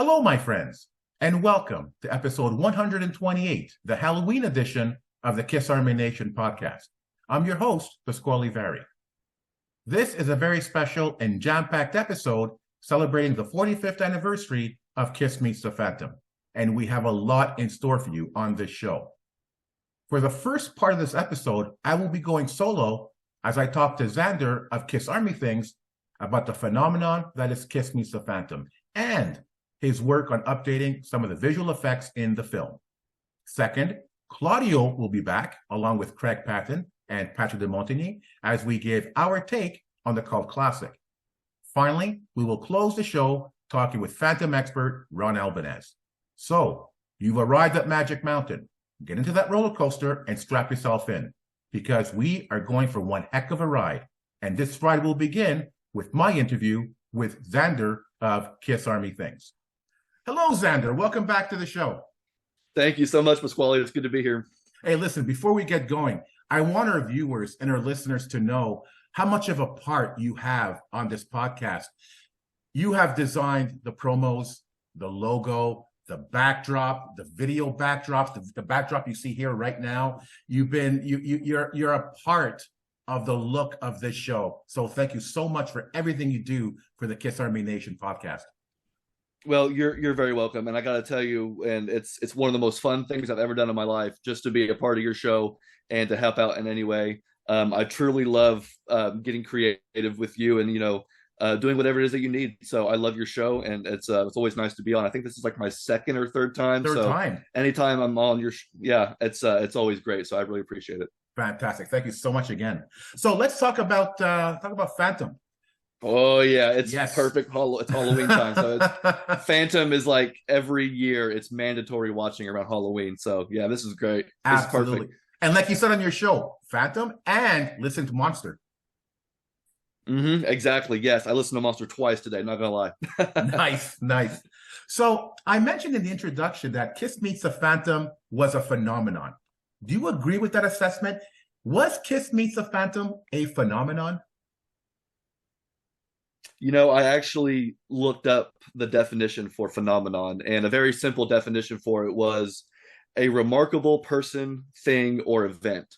Hello, my friends, and welcome to episode 128, the Halloween edition of the Kiss Army Nation podcast. I'm your host, Pasquale Vari. This is a very special and jam-packed episode celebrating the 45th anniversary of Kiss Meets the Phantom, and we have a lot in store for you on this show. For the first part of this episode, I will be going solo as I talk to Xander of Kiss Army Things about the phenomenon that is Kiss Meets the Phantom and his work on updating some of the visual effects in the film. Second, Claudio will be back along with Craig Patton and Patrick DeMontigny as we give our take on the cult classic. Finally, we will close the show talking with Phantom expert Ron Albanese. So, you've arrived at Magic Mountain. Get into that roller coaster and strap yourself in, because we are going for one heck of a ride. And this ride will begin with my interview with Xander of Kiss Army Things. Hello, Xander. Welcome back to the show. Thank you so much, Pasquale. It's good to be here. Hey, listen, before we get going, I want our viewers and our listeners to know how much of a part you have on this podcast. You have designed the promos, the logo, the backdrop, the video backdrops, the backdrop you see here right now. You're a part of the look of this show. So thank you so much for everything you do for the Kiss Army Nation podcast. Well, you're very welcome, and I got to tell you, and it's one of the most fun things I've ever done in my life, just to be a part of your show and to help out in any way. I truly love getting creative with you, and doing whatever it is that you need. So I love your show, and it's always nice to be on. I think this is like my second or third time. Anytime I'm on your, it's always great. So I really appreciate it. Fantastic, thank you so much again. So let's talk about Phantom. Oh yeah, it's perfect. It's Halloween time, so Phantom is like every year. It's mandatory watching around Halloween. So yeah, this is great. Absolutely. This is perfect. And like you said on your show, Phantom and listen to Monster. Exactly. Yes, I listened to Monster twice today. Not gonna lie. Nice. So I mentioned in the introduction that Kiss Meets the Phantom was a phenomenon. Do you agree with that assessment? Was Kiss Meets the Phantom a phenomenon? I actually looked up the definition for phenomenon, and a very simple definition for it was a remarkable person, thing, or event.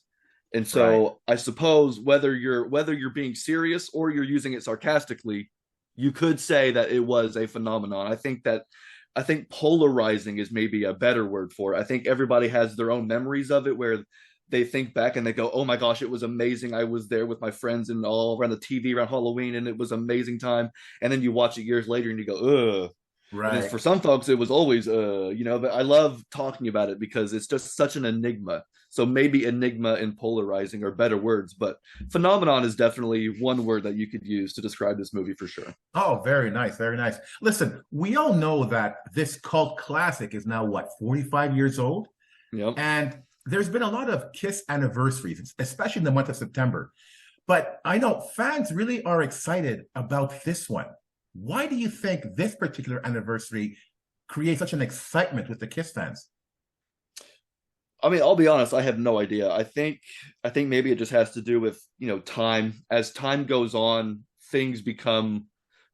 And so right. I suppose whether you're being serious or you're using it sarcastically, you could say that it was a phenomenon. I think polarizing is maybe a better word for it. I think everybody has their own memories of it where they think back and they go, oh my gosh, it was amazing. I was there with my friends and all around the TV around Halloween, and it was an amazing time. And then you watch it years later and you go, ugh. Right. And for some folks, it was always, but I love talking about it because it's just such an enigma. So maybe enigma and polarizing are better words, but phenomenon is definitely one word that you could use to describe this movie for sure. Oh, very nice. Very nice. Listen, we all know that this cult classic is now, 45 years old? Yep. And there's been a lot of Kiss anniversaries, especially in the month of September. But I know fans really are excited about this one. Why do you think this particular anniversary creates such an excitement with the Kiss fans? I mean, I'll be honest, I have no idea. I think maybe it just has to do with, time. As time goes on, things become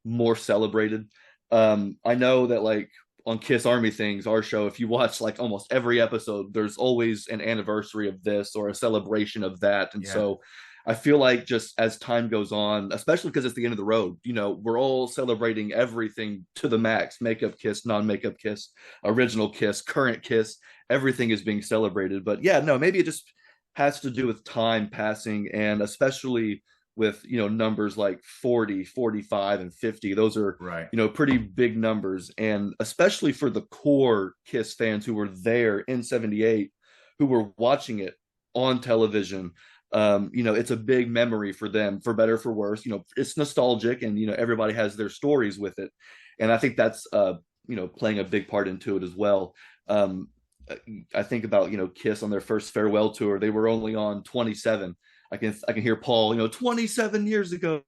more celebrated. I know that like on Kiss Army Things, our show, if you watch like almost every episode, there's always an anniversary of this or a celebration of that. And so I feel like just as time goes on, especially because it's the end of the road, we're all celebrating everything to the max. Makeup Kiss, non-makeup Kiss, original Kiss, current Kiss, everything is being celebrated. But yeah, no, maybe it just has to do with time passing, and especially with numbers like 40, 45, and 50. Those are right. Pretty big numbers, and especially for the core Kiss fans who were there in 78, who were watching it on television. It's a big memory for them, for better, for worse. It's nostalgic, and everybody has their stories with it, and I think that's playing a big part into it as well. I think about Kiss on their first farewell tour. They were only on 27. I can hear Paul, 27 years ago,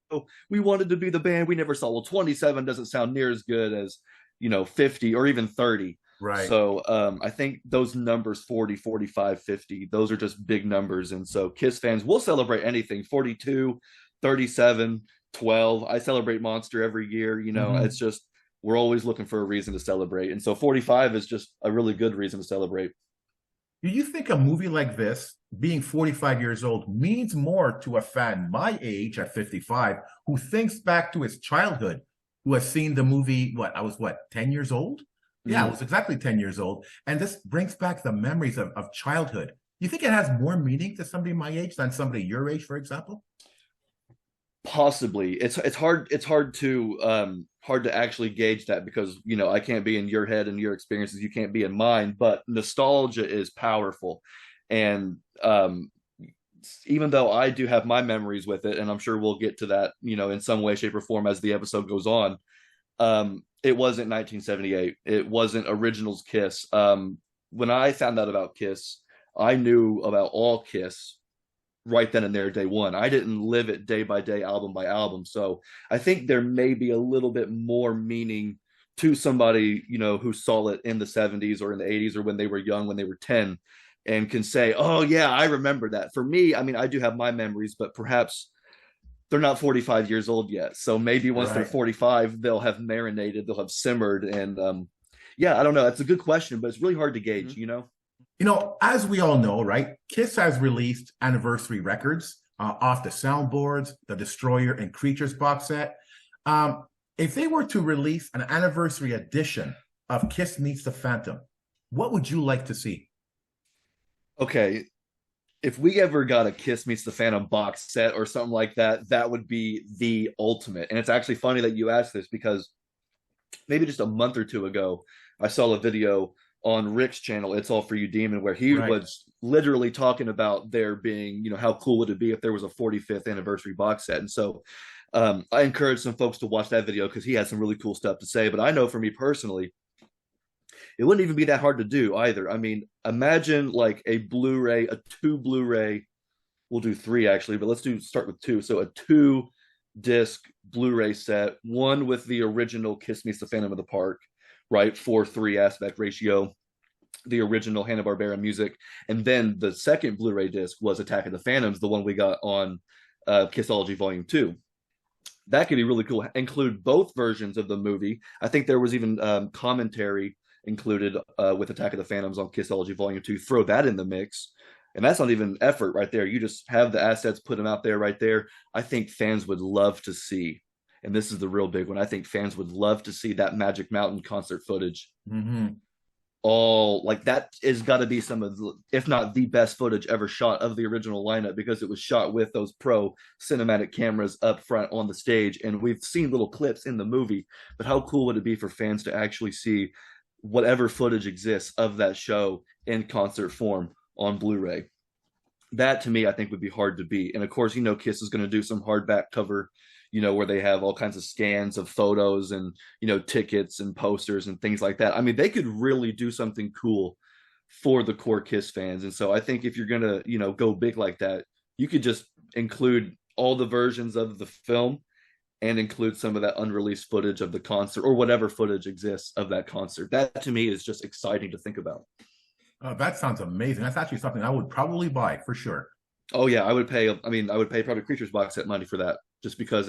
we wanted to be the band we never saw. Well, 27 doesn't sound near as good as, 50 or even 30. Right. So I think those numbers, 40, 45, 50, those are just big numbers. And so Kiss fans will celebrate anything, 42, 37, 12. I celebrate Monster every year. It's just we're always looking for a reason to celebrate. And so 45 is just a really good reason to celebrate. Do you think a movie like this, being 45 years old, means more to a fan my age at 55 who thinks back to his childhood, who has seen the movie, I was 10 years old? Yeah, I was exactly 10 years old. And this brings back the memories of childhood. You think it has more meaning to somebody my age than somebody your age, for example? Possibly. It's hard to actually gauge that, because I can't be in your head and your experiences, you can't be in mine, but nostalgia is powerful. And even though I do have my memories with it, and I'm sure we'll get to that in some way, shape, or form as the episode goes on, it wasn't 1978, it wasn't Originals Kiss. When I found out about Kiss, I knew about all Kiss right then and there, day one. I didn't live it day by day, album by album. So I think there may be a little bit more meaning to somebody, who saw it in the 70s or in the 80s, or when they were young, when they were 10, and can say, oh yeah, I remember that. For me, I mean, I do have my memories, but perhaps they're not 45 years old yet. So maybe once they're 45, they'll have marinated, they'll have simmered. And yeah, I don't know. It's a good question, but it's really hard to gauge, As we all know, right, Kiss has released anniversary records off the Soundboards, the Destroyer, and Creatures box set. If they were to release an anniversary edition of Kiss Meets the Phantom, what would you like to see? Okay, if we ever got a Kiss Meets the Phantom box set or something like that, that would be the ultimate. And it's actually funny that you asked this, because maybe just a month or two ago, I saw a video on Rick's channel, It's All For You Demon, where he was literally talking about there being, how cool would it be if there was a 45th anniversary box set. And so I encourage some folks to watch that video, because he had some really cool stuff to say. But I know for me personally, it wouldn't even be that hard to do either. I mean, imagine like a Blu-ray, a 2 Blu-ray, we'll do 3 actually, but start with 2. So a 2-disc Blu-ray set, one with the original Kiss Meets the Phantom of the Park, right, 4:3 aspect ratio, the original Hanna-Barbera music, and then the second Blu-ray disc was Attack of the Phantoms, the one we got on Kissology Volume 2. That could be really cool. Include both versions of the movie. I think there was even commentary included with Attack of the Phantoms on Kissology Volume 2. Throw that in the mix, and that's not even effort right there. You just have the assets, put them out there right there. I think fans would love to see, and this is the real big one, I think fans would love to see that Magic Mountain concert footage. All like that is got to be some of the, if not the best footage ever shot of the original lineup, because it was shot with those pro cinematic cameras up front on the stage. And we've seen little clips in the movie, but how cool would it be for fans to actually see whatever footage exists of that show in concert form on Blu-ray? That to me, I think would be hard to beat. And of course, Kiss is going to do some hardback cover, where they have all kinds of scans of photos and, tickets and posters and things like that. I mean, they could really do something cool for the core Kiss fans. And so I think if you're going to, go big like that, you could just include all the versions of the film and include some of that unreleased footage of the concert, or whatever footage exists of that concert. That to me is just exciting to think about. That sounds amazing. That's actually something I would probably buy for sure. Oh yeah, I would pay probably Creatures box set money for that, just because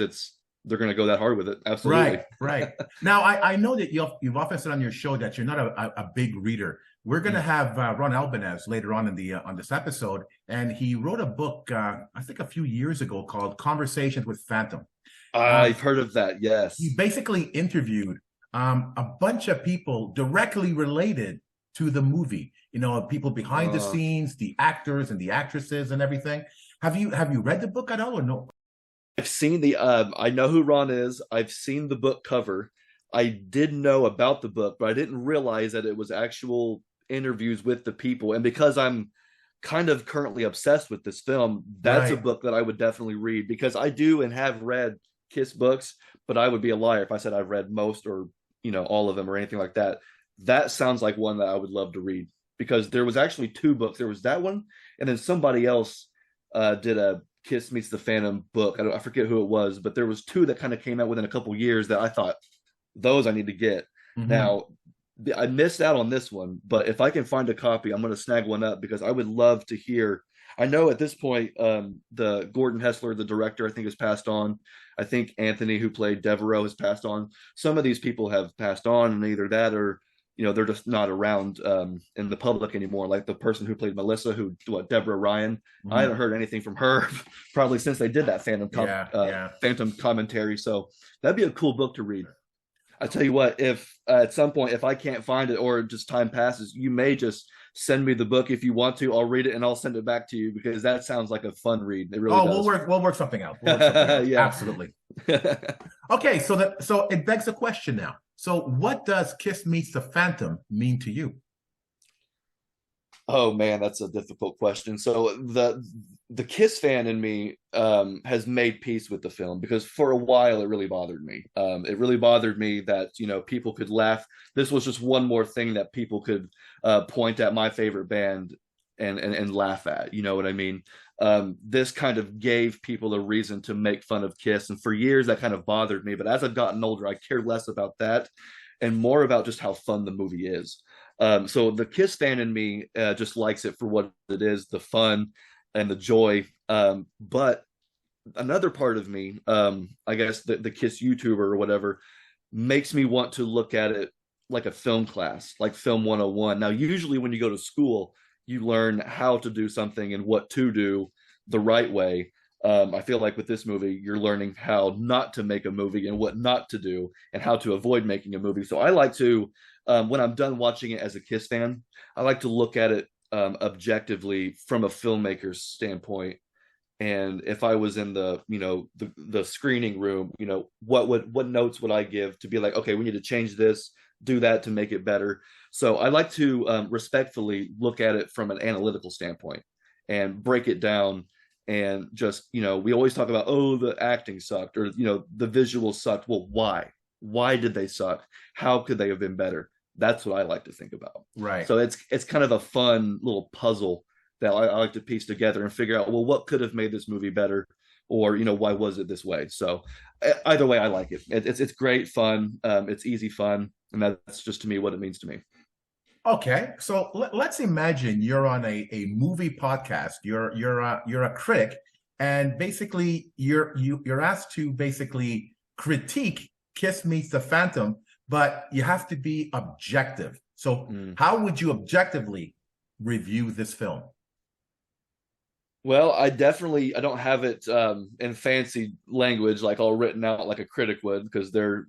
they're going to go that hard with it. Absolutely. Right. Now, I know that you've often said on your show that you're not a big reader. We're going to have Ron Albanese later on on this episode, and he wrote a book, I think a few years ago, called Conversations with Phantom. I've heard of that, yes. He basically interviewed a bunch of people directly related to the movie, people behind the scenes, the actors and the actresses and everything. Have you read the book at all, or no? I've seen I know who Ron is. I've seen the book cover. I did know about the book, but I didn't realize that it was actual interviews with the people. And because I'm kind of currently obsessed with this film, that's a book that I would definitely read, because I do and have read Kiss books, but I would be a liar if I said I've read most or, all of them or anything like that. That sounds like one that I would love to read, because there was actually 2 books. There was that one, and then somebody else did a Kiss Meets the Phantom book. I forget who it was, but there was 2 that kind of came out within a couple years that I thought, those I need to get. Now, I missed out on this one, but if I can find a copy, I'm going to snag one up, because I would love to hear I know at this point, the Gordon Hessler, the director, I think has passed on. I think Anthony, who played Devereaux, has passed on. Some of these people have passed on, and either that or they're just not around in the public anymore. Like the person who played Melissa, Deborah Ryan. I haven't heard anything from her probably since they did that Phantom commentary. So that'd be a cool book to read. I tell you what, if at some point, if I can't find it or just time passes, you may just send me the book if you want to. I'll read it and I'll send it back to you because that sounds like a fun read. It really does. We'll work something out. We'll work something out. Yeah. Absolutely. Okay, so it begs a question now. So what does Kiss Meets the Phantom mean to you? Oh man, that's a difficult question. So the Kiss fan in me has made peace with the film because for a while it really bothered me. It really bothered me that people could laugh. This was just one more thing that people could point at my favorite band and laugh at. You know what I mean? This kind of gave people a reason to make fun of Kiss, and for years that kind of bothered me. But as I've gotten older, I care less about that and more about just how fun the movie is. So the Kiss fan in me just likes it for what it is, the fun and the joy. But another part of me, I guess the Kiss YouTuber or whatever, makes me want to look at it like a film class, like Film 101. Now, usually when you go to school, you learn how to do something and what to do the right way. I feel like with this movie, you're learning how not to make a movie and what not to do and how to avoid making a movie. So I like to, when I'm done watching it as a Kiss fan, I like to look at it objectively from a filmmaker's standpoint. And if I was in the screening room, what notes would I give to be like, okay, we need to change this, do that to make it better. So I like to respectfully look at it from an analytical standpoint and break it down. And just, we always talk about, oh, the acting sucked or, the visuals sucked. Well, why? Why did they suck? How could they have been better? That's what I like to think about. Right. So it's kind of a fun little puzzle that I like to piece together and figure out, well, what could have made this movie better? Or, why was it this way? So either way, I like it. It's great fun. It's easy fun. And that's just to me what it means to me. Okay, so let's imagine you're on a movie podcast. You're a critic, and basically you're asked to basically critique Kiss Meets the Phantom, but you have to be objective. So how would you objectively review this film? Well, I don't have it in fancy language like all written out like a critic would because they're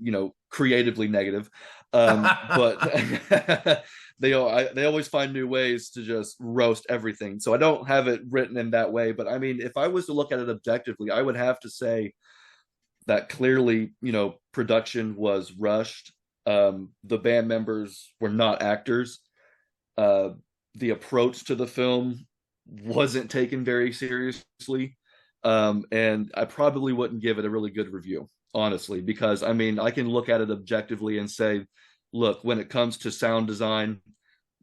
creatively negative, but they always find new ways to just roast everything. So I don't have it written in that way. But I mean, if I was to look at it objectively, I would have to say that clearly, production was rushed. The band members were not actors. The approach to the film wasn't taken very seriously. And I probably wouldn't give it a really good review, honestly, because I mean, I can look at it objectively and say, look, when it comes to sound design,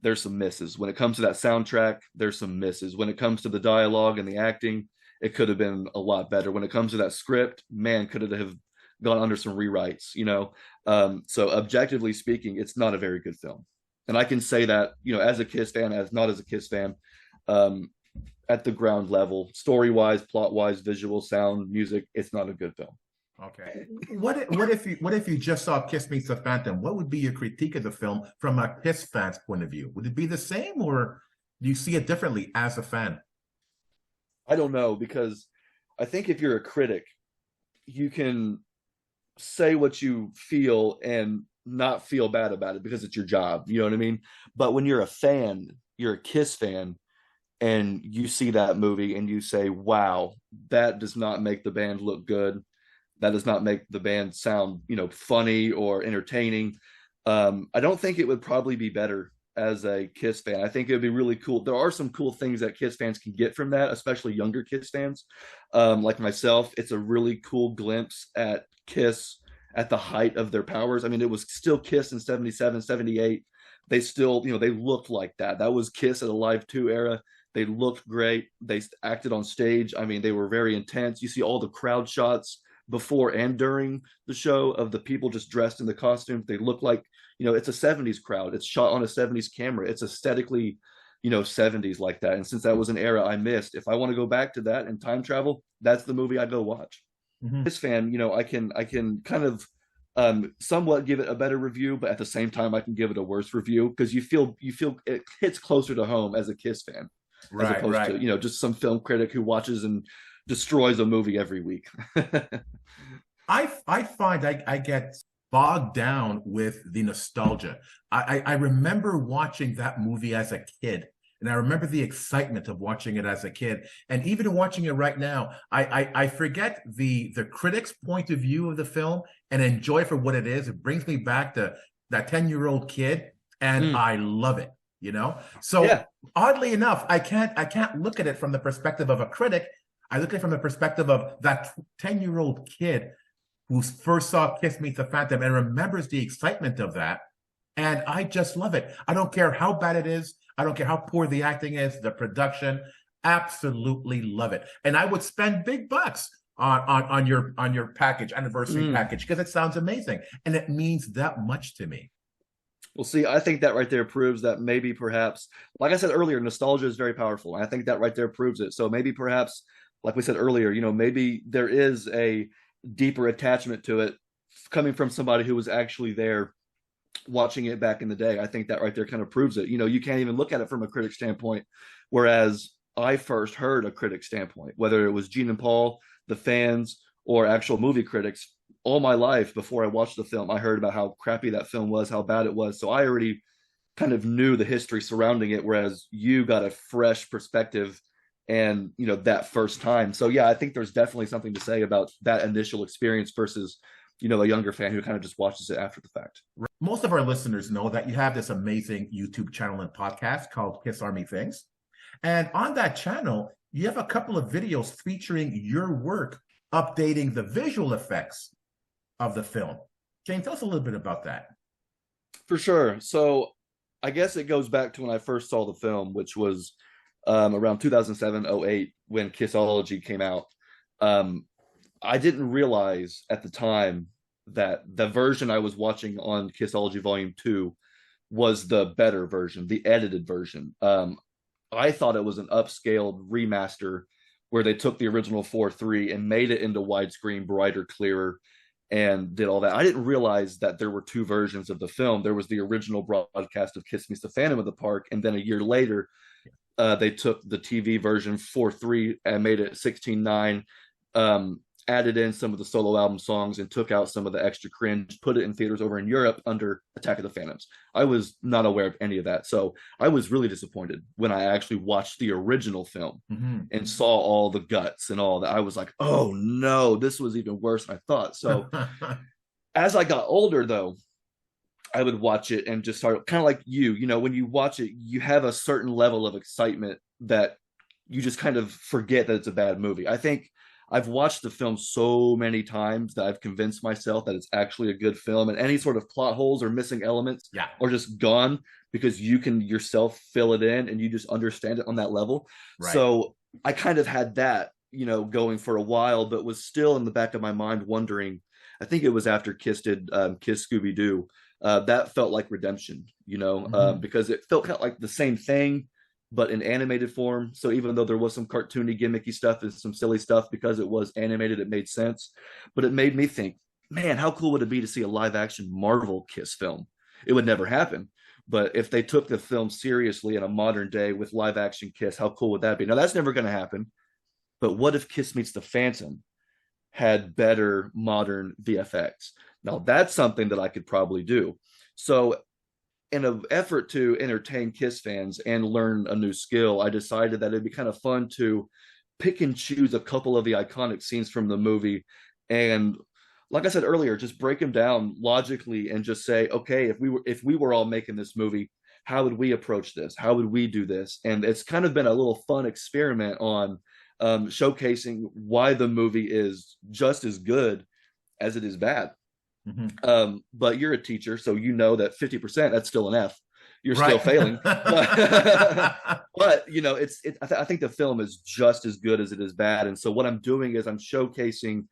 there's some misses. When it comes to that soundtrack, there's some misses. When it comes to the dialogue and the acting, it could have been a lot better. When it comes to that script, man, could it have gone under some rewrites, So objectively speaking, it's not a very good film. And I can say that, as a Kiss fan, as not as a Kiss fan, at the ground level, story-wise, plot-wise, visual, sound, music, it's not a good film. Okay. What if you just saw Kiss Meets the Phantom? What would be your critique of the film from a Kiss fan's point of view? Would it be the same, or do you see it differently as a fan? I don't know, because I think if you're a critic, you can say what you feel and not feel bad about it because it's your job. You know what I mean? But when you're a fan, you're a Kiss fan, and you see that movie and you say, wow, that does not make the band look good. That does not make the band sound, funny or entertaining. I don't think it would probably be better as a Kiss fan. I think it would be really cool. There are some cool things that Kiss fans can get from that, especially younger Kiss fans. Like myself, it's a really cool glimpse at Kiss at the height of their powers. I mean, it was still Kiss in 77, 78. They still, they looked like that. That was Kiss at a Live 2 era. They looked great. They acted on stage. I mean, they were very intense. You see all the crowd shots before and during the show of the people just dressed in the costumes. They look like, it's a 70s crowd. It's shot on a 70s camera. It's aesthetically, 70s like that. And since that was an era I missed, if I want to go back to that and time travel, that's the movie I'd go watch. This fan, I can kind of somewhat give it a better review, but at the same time I can give it a worse review, because you feel it hits closer to home as a Kiss fan, as opposed to just some film critic who watches and destroys a movie every week. I find I get bogged down with the nostalgia. I remember watching that movie as a kid, and I remember the excitement of watching it as a kid. And even watching it right now, I forget the critic's point of view of the film and enjoy it for what it is. It brings me back to that 10-year-old kid, and I love it, So yeah. Oddly enough, I can't look at it from the perspective of a critic. I look at it from the perspective of that 10-year-old kid who first saw Kiss Meets the Phantom and remembers the excitement of that. And I just love it. I don't care how bad it is. I don't care how poor the acting is, the production. Absolutely love it. And I would spend big bucks on your package, anniversary package, because it sounds amazing. And it means that much to me. Well, see, I think that right there proves that maybe perhaps, like I said earlier, nostalgia is very powerful. And I think that right there proves it. So maybe perhaps, like we said earlier, maybe there is a deeper attachment to it coming from somebody who was actually there watching it back in the day. I think that right there kind of proves it. You can't even look at it from a critic standpoint, whereas I first heard a critic standpoint, whether it was Gene and Paul, the fans, or actual movie critics. All my life before I watched the film, I heard about how crappy that film was, how bad it was. So I already kind of knew the history surrounding it, whereas you got a fresh perspective and that first time. So yeah, I think there's definitely something to say about that initial experience versus a younger fan who kind of just watches it after the fact. Most of our listeners know that you have this amazing YouTube channel and podcast called Kiss Army Things, and on that channel you have a couple of videos featuring your work updating the visual effects of the film. Can you tell us a little bit about that? For sure. So I guess it goes back to when I first saw the film, which was around 2007-08 when Kissology came out. I didn't realize at the time that the version I was watching on Kissology Volume 2 was the better version, the edited version. I thought it was an upscaled remaster where they took the original 4:3 and made it into widescreen, brighter, clearer, and did all that. I didn't realize that there were two versions of the film. There was the original broadcast of Kiss Meets the Phantom of the Park, and then a year later, they took the TV version 4:3 and made it 16:9, added in some of the solo album songs and took out some of the extra cringe, put it in theaters over in Europe under Attack of the Phantoms. I was not aware of any of that. So I was really disappointed when I actually watched the original film and saw all the guts and all that. I was like, oh no, this was even worse than I thought. So as I got older though, I would watch it and just start kind of like when you watch it, you have a certain level of excitement that you just kind of forget that it's a bad movie. I think I've watched the film so many times that I've convinced myself that it's actually a good film, and any sort of plot holes or missing elements are just gone because you can yourself fill it in and you just understand it on that level. Right. So I kind of had that, going for a while, but was still in the back of my mind wondering, I think it was after Kiss did Kiss Scooby-Doo, that felt like redemption, because it felt kind of like the same thing, but in animated form. So even though there was some cartoony, gimmicky stuff and some silly stuff, because it was animated, it made sense. But it made me think, man, how cool would it be to see a live action Marvel Kiss film? It would never happen. But if they took the film seriously in a modern day with live action Kiss, how cool would that be? Now, that's never going to happen. But what if Kiss Meets the Phantom had better modern VFX? Now, that's something that I could probably do. So in an effort to entertain Kiss fans and learn a new skill, I decided that it'd be kind of fun to pick and choose a couple of the iconic scenes from the movie. And like I said earlier, just break them down logically and just say, okay, if we were all making this movie, how would we approach this? How would we do this? And it's kind of been a little fun experiment on showcasing why the movie is just as good as it is bad. But you're a teacher, so you know that 50%, that's still an F. You're still failing. But I think the film is just as good as it is bad. And so what I'm doing is I'm showcasing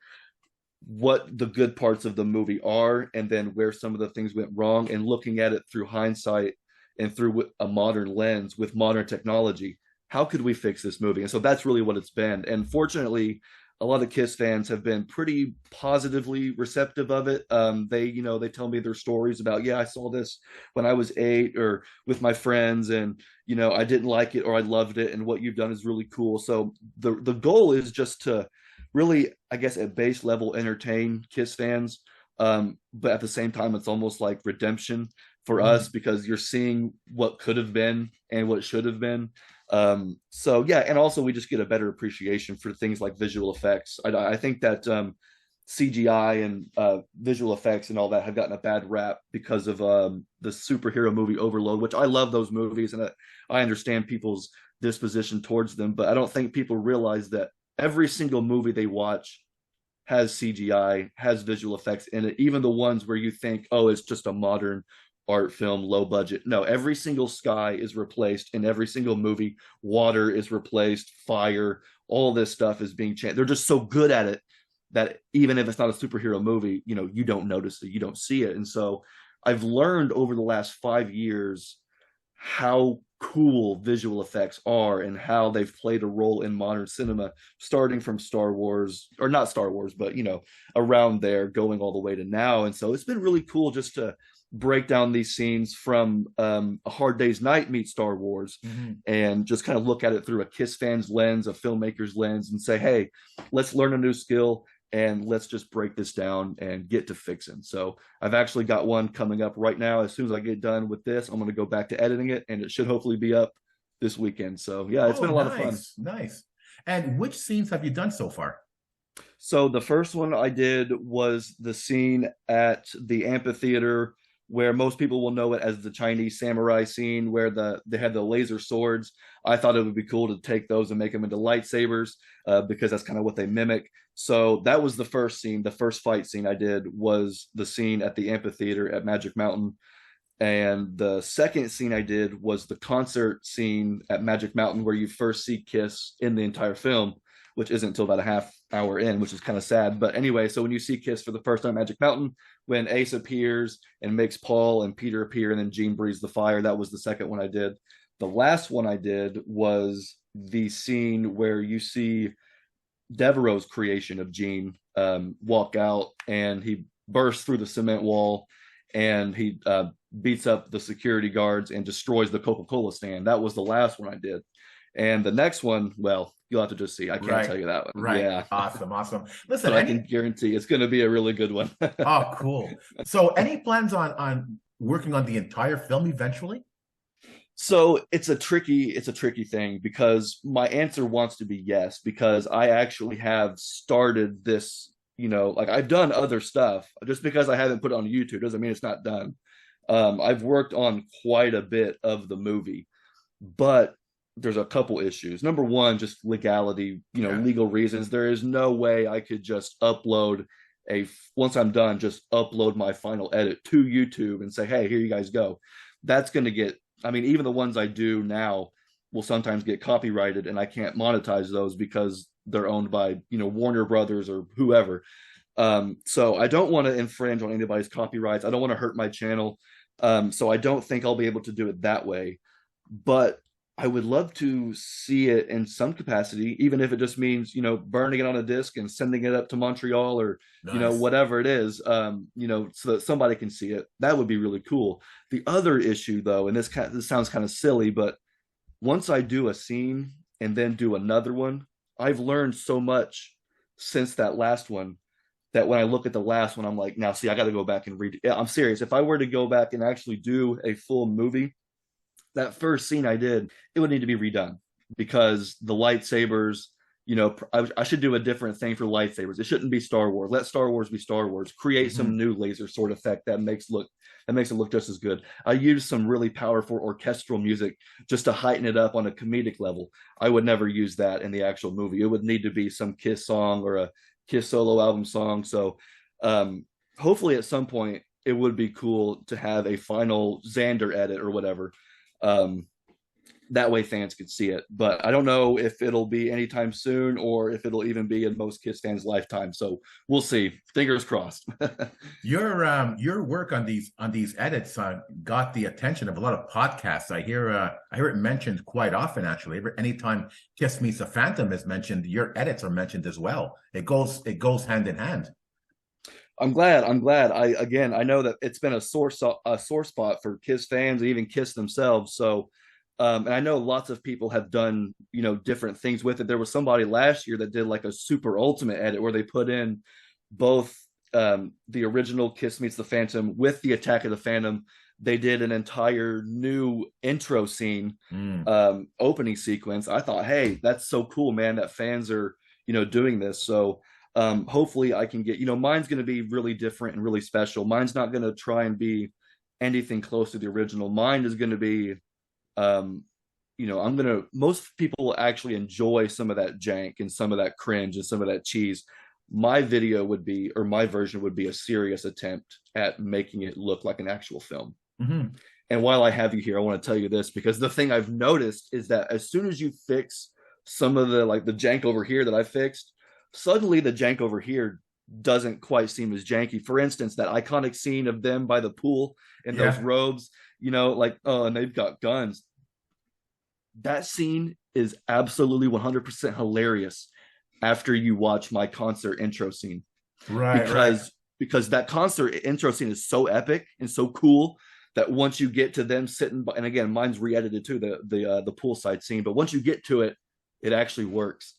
what the good parts of the movie are, and then where some of the things went wrong, and looking at it through hindsight and through a modern lens with modern technology, how could we fix this movie? And so that's really what it's been. And fortunately, a lot of Kiss fans have been pretty positively receptive of it. They tell me their stories about, yeah, I saw this when I was 8 or with my friends, and I didn't like it or I loved it, and what you've done is really cool. So the goal is just to really, I guess, at base level, entertain Kiss fans. But at the same time, it's almost like redemption for us, because you're seeing what could have been and what should have been. So yeah, and also we just get a better appreciation for things like visual effects. I think that CGI and visual effects and all that have gotten a bad rap because of the superhero movie overload, which I love those movies, and I understand people's disposition towards them, but I don't think people realize that every single movie they watch has CGI, has visual effects in it, even the ones where you think, oh, it's just a modern art film, low budget. No, every single sky is replaced in every single movie. Water is replaced, fire, all this stuff is being changed. They're just so good at it that even if it's not a superhero movie, you don't notice it, you don't see it. And so I've learned over the last 5 years how cool visual effects are and how they've played a role in modern cinema, starting from Star Wars, or not Star Wars, but around there, going all the way to now. And so it's been really cool just to break down these scenes from A Hard Day's Night meets Star Wars, and just kind of look at it through a Kiss fan's lens, a filmmaker's lens, and say, hey, let's learn a new skill and let's just break this down and get to fixing. So I've actually got one coming up right now. As soon as I get done with this, I'm going to go back to editing it, and it should hopefully be up this weekend. So yeah, it's been a lot of fun. Nice. And which scenes have you done so far? So the first one I did was the scene at the amphitheater, where most people will know it as the Chinese samurai scene, where they had the laser swords. I thought it would be cool to take those and make them into lightsabers, because that's kind of what they mimic. So that was the first scene. The first fight scene I did was the scene at the amphitheater at Magic Mountain. And the second scene I did was the concert scene at Magic Mountain, where you first see Kiss in the entire film, which isn't until about a half hour in, which is kind of sad. But anyway, so when you see Kiss for the first time at Magic Mountain, when Ace appears and makes Paul and Peter appear, and then Gene breathes the fire, that was the second one I did. The last one I did was the scene where you see Devereaux's creation of Gene walk out, and he bursts through the cement wall, and he beats up the security guards and destroys the Coca-Cola stand. That was the last one I did. And the next one, well, you'll have to just see. I can't tell you that one. Right. Yeah. Awesome. Listen, but I can guarantee it's going to be a really good one. Oh, cool. So any plans on working on the entire film eventually? So it's a tricky thing, because my answer wants to be yes, because I actually have started this, like I've done other stuff. Just because I haven't put it on YouTube doesn't mean it's not done. I've worked on quite a bit of the movie, but there's a couple issues. Number one, just legality, legal reasons. There is no way I could just once I'm done, just upload my final edit to YouTube and say, hey, here you guys go. That's going to get, even the ones I do now will sometimes get copyrighted, and I can't monetize those because they're owned by, Warner Brothers or whoever. So I don't want to infringe on anybody's copyrights. I don't want to hurt my channel. So I don't think I'll be able to do it that way. But I would love to see it in some capacity, even if it just means, burning it on a disc and sending it up to Montreal, or, Nice. Whatever it is, so that somebody can see it. That would be really cool. The other issue, though, and this sounds kind of silly, but once I do a scene and then do another one, I've learned so much since that last one, that when I look at the last one, I'm like, now, see, I got to go back and read it. Yeah, I'm serious. If I were to go back and actually do a full movie, that first scene I did, it would need to be redone, because the lightsabers, I should do a different thing for lightsabers. It shouldn't be Star Wars. Let Star Wars be Star Wars. Create some new laser sword effect that makes it look just as good. I used some really powerful orchestral music just to heighten it up on a comedic level. I would never use that in the actual movie. It would need to be some Kiss song or a Kiss solo album song. So hopefully at some point it would be cool to have a final Xander edit or whatever. that way fans could see it. But I don't know if it'll be anytime soon or if it'll even be in most Kiss fans' lifetime. So we'll see. Fingers crossed. Your work on these edits got the attention of a lot of podcasts. I hear it mentioned quite often. Actually, anytime Kiss Meets a Phantom is mentioned, your edits are mentioned as well. It goes hand in hand. I'm glad. I know that it's been a sore spot for Kiss fans and even Kiss themselves. So, and I know lots of people have done, different things with it. There was somebody last year that did like a super ultimate edit where they put in both the original Kiss Meets the Phantom with the Attack of the Phantom. They did an entire new intro scene, opening sequence. I thought, hey, that's so cool, man, that fans are, doing this. So hopefully I can get, mine's going to be really different and really special. Mine's not going to try and be anything close to the original. Mine is going to be, most people will actually enjoy some of that jank and some of that cringe and some of that cheese. My video would be, or my version would be, a serious attempt at making it look like an actual film. Mm-hmm. And while I have you here, I want to tell you this, because the thing I've noticed is that as soon as you fix some of the jank over here that I fixed, suddenly the jank over here doesn't quite seem as janky. For instance, that iconic scene of them by the pool in those robes, and they've got guns. That scene is absolutely 100% hilarious after you watch my concert intro scene. Because that concert intro scene is so epic and so cool that once you get to them sitting, and again, mine's re-edited too, the poolside scene, but once you get to it, it actually works.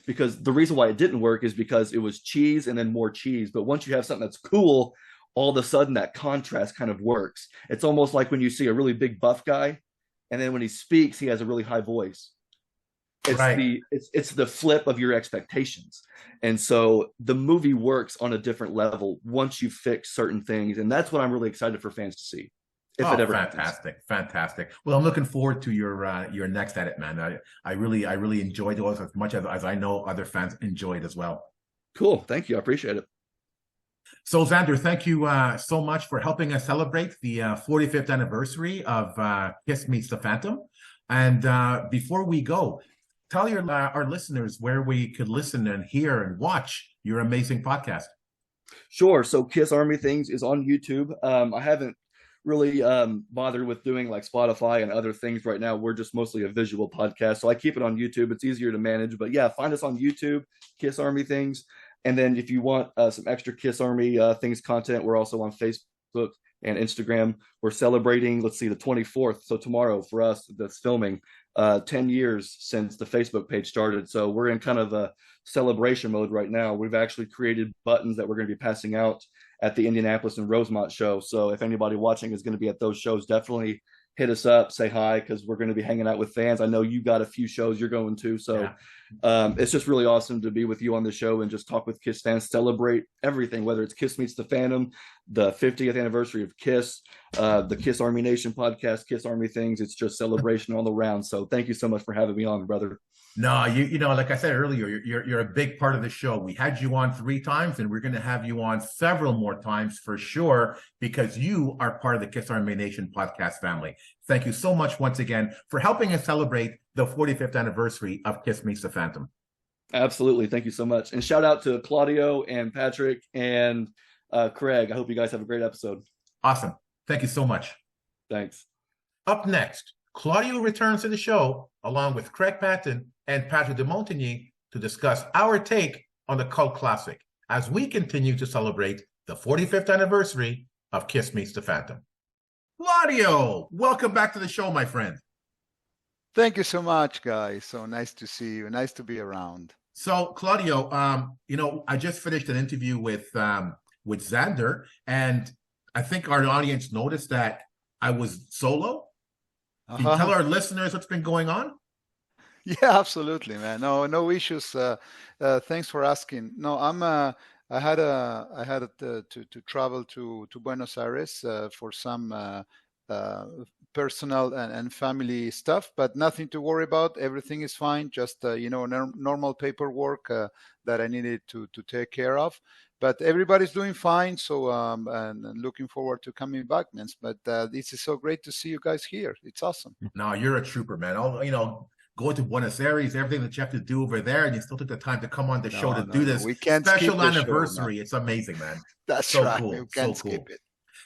Because the reason why it didn't work is because it was cheese and then more cheese. But once you have something that's cool, all of a sudden that contrast kind of works. It's almost like when you see a really big buff guy, and then when he speaks, he has a really high voice. It's the flip of your expectations. And so the movie works on a different level once you fix certain things. And that's what I'm really excited for fans to see. If it ever fantastic. Well, I'm looking forward to your next edit, man. I really enjoyed those as much as I know other fans enjoyed as well. Cool. Thank you. I appreciate it. So, Xander, thank you so much for helping us celebrate the 45th anniversary of Kiss Meets the Phantom. And before we go, tell our listeners where we could listen and hear and watch your amazing podcast. Sure. So Kiss Army Things is on YouTube. I haven't really bothered with doing like Spotify and other things right now. We're just mostly a visual podcast, so I keep it on YouTube. It's easier to manage. But yeah, find us on YouTube, Kiss Army Things. And then if you want some extra Kiss Army Things content, we're also on Facebook and Instagram. We're celebrating, the 24th, so tomorrow for us that's filming, 10 years since the Facebook page started. So we're in kind of a celebration mode right now. We've actually created buttons that we're going to be passing out at the Indianapolis and Rosemont show. So if anybody watching is going to be at those shows, definitely hit us up, say hi, because we're going to be hanging out with fans. I know you got a few shows you're going to. So it's just really awesome to be with you on the show and just talk with Kiss fans, celebrate everything, whether it's Kiss Meets the Phantom, the 50th anniversary of Kiss, the Kiss Army Nation podcast, Kiss Army Things. It's just celebration all around. So thank you so much for having me on, brother. No, you know, like I said earlier, you're a big part of the show. We had you on 3 times, and we're going to have you on several more times for sure, because you are part of the Kiss Army Nation podcast family. Thank you so much once again for helping us celebrate the 45th anniversary of Kiss Meets the Phantom. Absolutely. Thank you so much. And shout out to Claudio and Patrick and Craig. I hope you guys have a great episode. Awesome. Thank you so much. Thanks. Up next, Claudio returns to the show along with Craig Patton and Patrick DeMontigny to discuss our take on the cult classic as we continue to celebrate the 45th anniversary of Kiss Meets the Phantom. Claudio, welcome back to the show, my friend. Thank you so much, guys. So nice to see you. Nice to be around. So, Claudio, I just finished an interview with Xander, and I think our audience noticed that I was solo. Can you tell our listeners what's been going on? Yeah, absolutely, man. No issues. Thanks for asking. No, I had to travel to Buenos Aires for some personal and family stuff, but nothing to worry about. Everything is fine. Just normal paperwork that I needed to take care of. But everybody's doing fine. So and looking forward to coming back, man. But this is so great to see you guys here. It's awesome. No, you're a trooper, man. Going to Buenos Aires, everything that you have to do over there, and you still took the time to come on the show to do this we can't special skip the anniversary. show, it's amazing, man. That's so right. Cool. We can't so cool. skip it.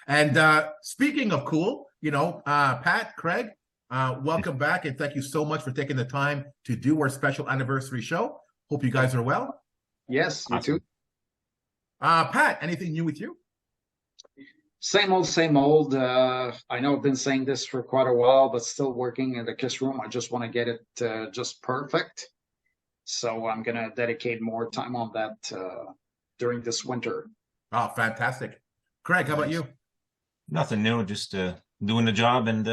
And speaking of cool, Pat, Craig, welcome back, and thank you so much for taking the time to do our special anniversary show. Hope you guys are well. Yes, you too. Pat, anything new with you? Same old, same old. I know I've been saying this for quite a while, but still working in the Kiss room. I just want to get it just perfect. So I'm going to dedicate more time on that during this winter. Oh, fantastic. Craig, how about you? Nothing new, just doing the job and,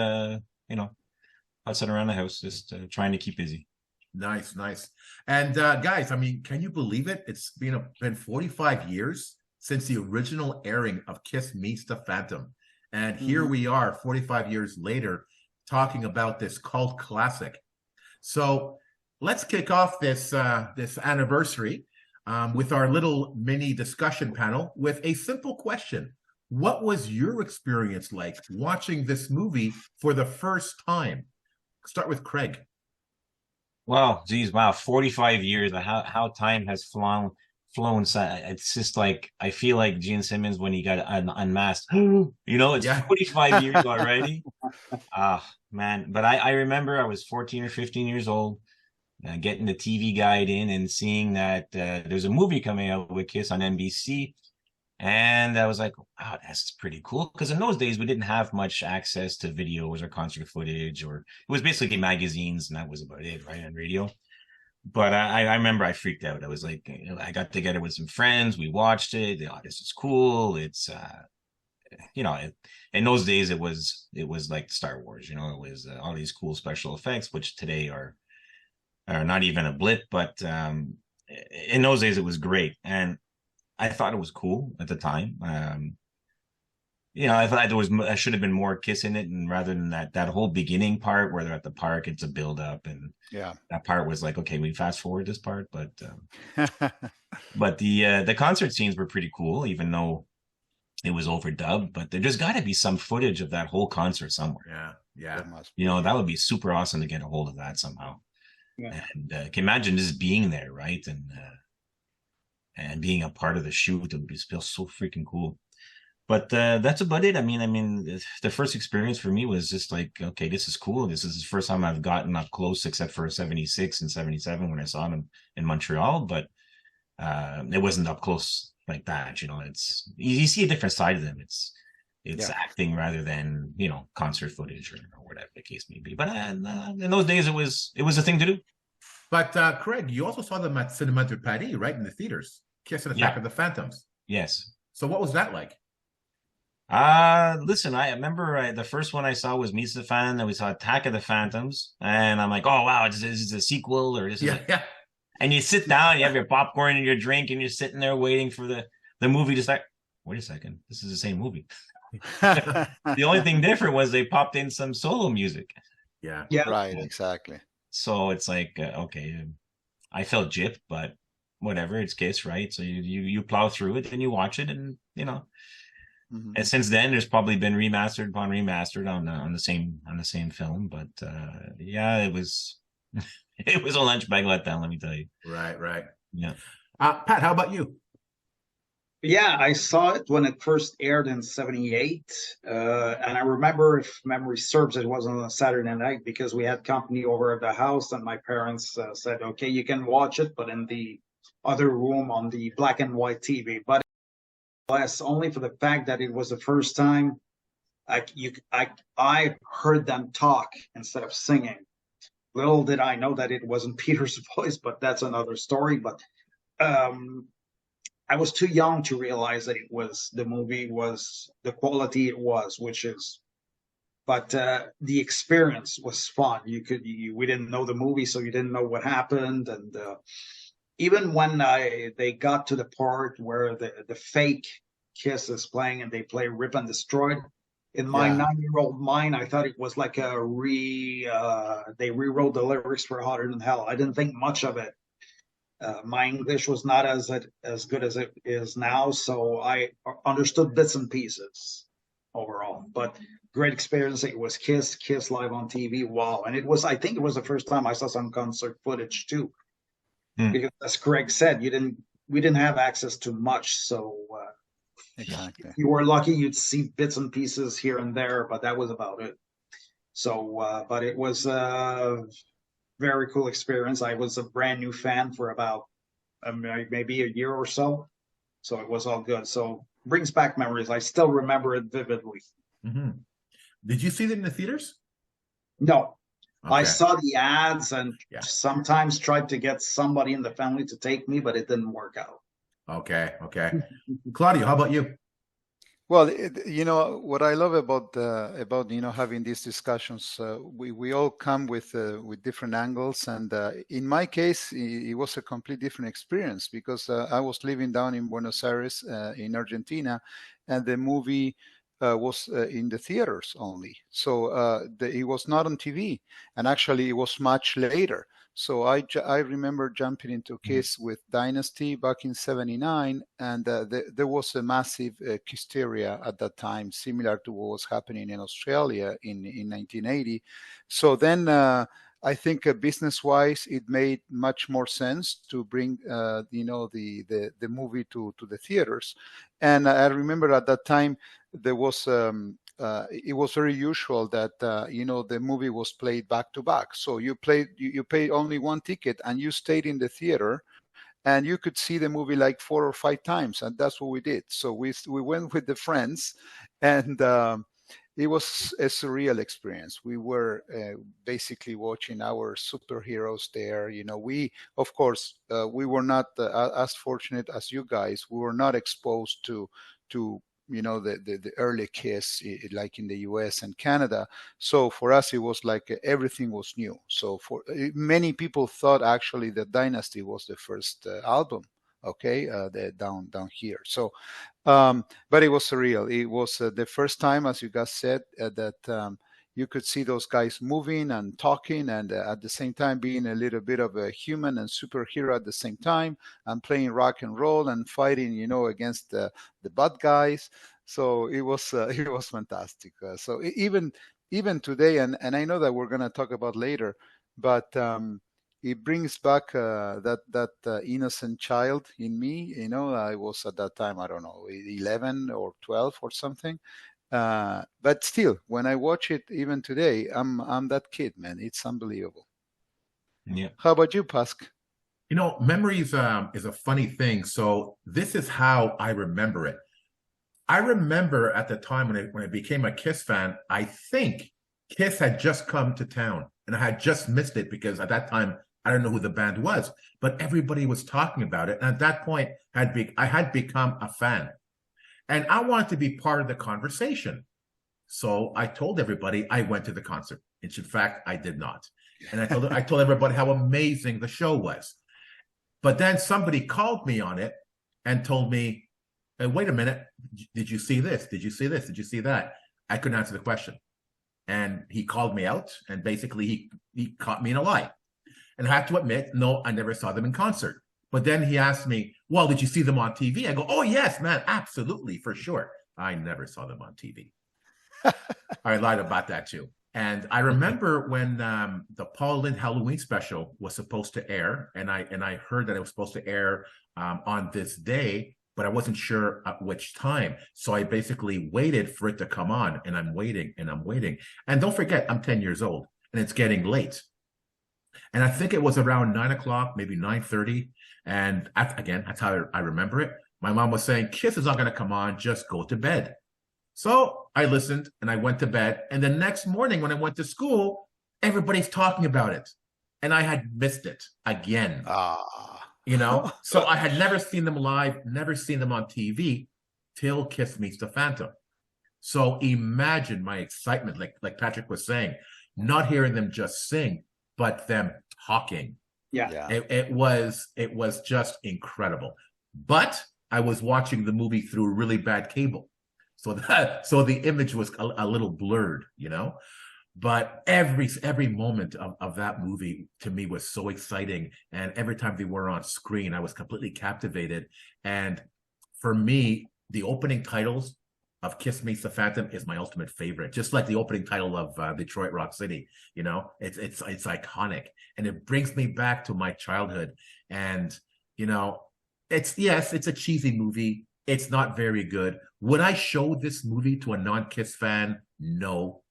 outside around the house, just trying to keep busy. Nice. And guys, I mean, can you believe it? It's been 45 years since the original airing of Kiss Meets the Phantom. And here we are 45 years later talking about this cult classic. So let's kick off this anniversary with our little mini discussion panel with a simple question. What was your experience like watching this movie for the first time? Start with Craig. Wow, 45 years. How time has flown. It's just like, I feel like Gene Simmons when he got unmasked. It's 45 years already. Man. But I remember I was 14 or 15 years old, getting the TV guide in and seeing that there's a movie coming out with Kiss on NBC. And I was like, wow, that's pretty cool. Because in those days, we didn't have much access to videos or concert footage, or it was basically magazines, and that was about it, right, on radio. But I remember I freaked out. I was like, I got together with some friends. We watched it. This is cool. It's, in those days, it was like Star Wars. It was all these cool special effects, which today are not even a blip. But in those days, it was great. And I thought it was cool at the time. I thought I should have been more Kiss in it, and rather than that whole beginning part where they're at the park, it's a build up, and that part was like, okay, we fast forward this part, but the concert scenes were pretty cool, even though it was overdubbed. But there just got to be some footage of that whole concert somewhere. Yeah. That would be super awesome to get a hold of that somehow. Yeah. And can imagine just being there, right? And being a part of the shoot, it would just feel so freaking cool. But that's about it. I mean, the first experience for me was just like, okay, this is cool. This is the first time I've gotten up close, except for 76 and 77 when I saw them in Montreal. But it wasn't up close like that. It's you see a different side of them. It's acting rather than concert footage or whatever the case may be. But in those days, it was a thing to do. But Craig, you also saw them at Cinema de Paris, right, in the theaters, Kiss and Attack of the Phantoms. Yes. So what was that like? Listen, I remember the first one I saw was Meets the Phantom, then we saw Attack of the Phantoms, and I'm like, oh wow, this is a sequel, or this is And you sit down, you have your popcorn and your drink, and you're sitting there waiting for the movie to start. Wait a second, this is the same movie. The only thing different was they popped in some solo music. Yeah. Right, exactly. So it's like, okay, I felt gypped, but whatever, it's Kiss, right? So you plow through it and you watch it, and and since then there's probably been remastered upon remastered on the same film. But it was it was a lunch bag letdown, let me tell you. Right. Yeah. Pat, how about you? Yeah, I saw it when it first aired in 78. And I remember, if memory serves, it was on a Saturday night because we had company over at the house, and my parents said, okay, you can watch it, but in the other room on the black and white TV. But less only for the fact that it was the first time I heard them talk instead of singing. Little did I know that it wasn't Peter's voice, but that's another story. But I was too young to realize that the movie was the quality it was, but the experience was fun. We didn't know the movie, so you didn't know what happened. And even when they got to the part where the fake Kiss is playing and they play Rip and Destroy, In my 9-year-old mind, I thought it was like they rewrote the lyrics for Hotter Than Hell. I didn't think much of it. My English was not as good as it is now, so I understood bits and pieces overall. But great experience. It was Kiss live on TV. Wow. And I think it was the first time I saw some concert footage too. Because as Craig said, we didn't have access to much. So exactly. if you were lucky, you'd see bits and pieces here and there, but that was about it. So, but it was a very cool experience. I was a brand new fan for about maybe a year or so. So it was all good. So brings back memories. I still remember it vividly. Mm-hmm. Did you see it in the theaters? No. Okay. I saw the ads and sometimes tried to get somebody in the family to take me, but it didn't work out. Okay. Claudio, how about you? Well, what I love about having these discussions, we all come with different angles, and in my case, it was a complete different experience because I was living down in Buenos Aires, in Argentina, and the movie was in the theaters only. So it was not on TV, and actually it was much later. So I remember jumping into Kiss with Dynasty back in '79, and there was a massive hysteria at that time, similar to what was happening in Australia in 1980. So then I think business-wise, it made much more sense to bring the movie to the theaters. And I remember at that time there was it was very usual that the movie was played back to back. So you paid only one ticket and you stayed in the theater, and you could see the movie like 4 or 5 times, and that's what we did. So we went with the friends, and it was a surreal experience. We were basically watching our superheroes there. We, of course, we were not as fortunate as you guys. We were not exposed to the early Kiss, like in the US and Canada. So for us, it was like everything was new. So for many people thought actually that Dynasty was the first album. Okay, down here. So, but it was surreal. It was the first time, as you guys said, that you could see those guys moving and talking, and at the same time being a little bit of a human and superhero at the same time, and playing rock and roll and fighting, against the bad guys. So it was fantastic. So even today, and I know that we're gonna talk about later, but it brings back that innocent child in me. I was at that time, I don't know, 11 or 12 or something. But still, when I watch it even today, I'm that kid, man. It's unbelievable. Yeah. How about you, Pask? Memory is a funny thing. So this is how I remember it. I remember at the time when I became a Kiss fan, I think Kiss had just come to town, and I had just missed it because at that time I don't know who the band was, but everybody was talking about it. And at that point, I had become a fan. And I wanted to be part of the conversation. So I told everybody I went to the concert. In fact, I did not. And I told everybody how amazing the show was. But then somebody called me on it and told me, hey, wait a minute, did you see this? Did you see this? Did you see that? I couldn't answer the question. And he called me out, and basically he caught me in a lie. And I have to admit, no, I never saw them in concert. But then he asked me, well, did you see them on TV? I go, oh, yes, man, absolutely, for sure. I never saw them on TV. I lied about that, too. And I remember when the Paul Lynde Halloween special was supposed to air, and I heard that it was supposed to air on this day, but I wasn't sure at which time. So I basically waited for it to come on, and I'm waiting, and I'm waiting. And don't forget, I'm 10 years old, and it's getting late. And I think it was around 9 o'clock, maybe 9:30. And again, that's how I remember it. My mom was saying, Kiss is not going to come on, just go to bed. So I listened and I went to bed. And the next morning when I went to school, everybody's talking about it. And I had missed it again. So I had never seen them live, never seen them on TV till Kiss Meets the Phantom. So imagine my excitement, like Patrick was saying, not hearing them just sing, but them talking. Yeah. It was just incredible. But I was watching the movie through really bad cable. so the image was a little blurred, But every moment of that movie to me was so exciting, and every time they were on screen, I was completely captivated. And for me, the opening titles of Kiss Meets the Phantom is my ultimate favorite. Just like the opening title of Detroit Rock City, it's iconic, and it brings me back to my childhood. And it's a cheesy movie. It's not very good. Would I show this movie to a non-Kiss fan? No.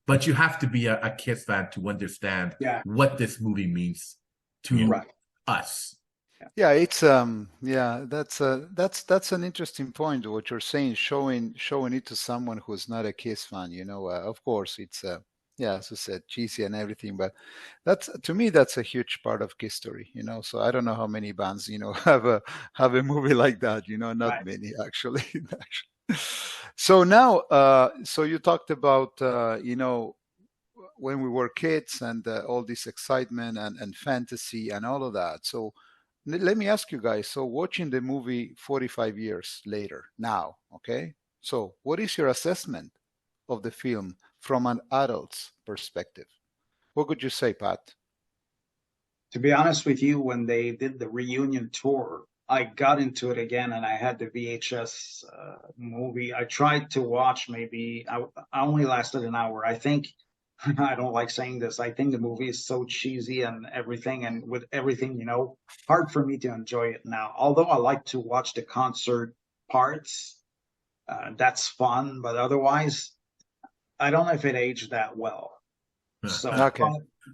But you have to be a Kiss fan to understand what this movie means to us. Yeah, it's that's an interesting point. What you're saying, showing it to someone who's not a Kiss fan. Of course, it's as I said, cheesy and everything, but to me that's a huge part of history. So I don't know how many bands have a movie like that. Not many actually. So now, so you talked about when we were kids and all this excitement and fantasy and all of that. So let me ask you guys, so watching the movie 45 years later now, okay? So what is your assessment of the film from an adult's perspective? What would you say, Pat? To be honest with you, when they did the reunion tour, I got into it again, and I had the VHS movie. I tried to watch I only lasted an hour. I think, I don't like saying this, I think the movie is so cheesy and everything, and with everything, hard for me to enjoy it now. Although I like to watch the concert parts, that's fun, but otherwise, I don't know if it aged that well. So, okay.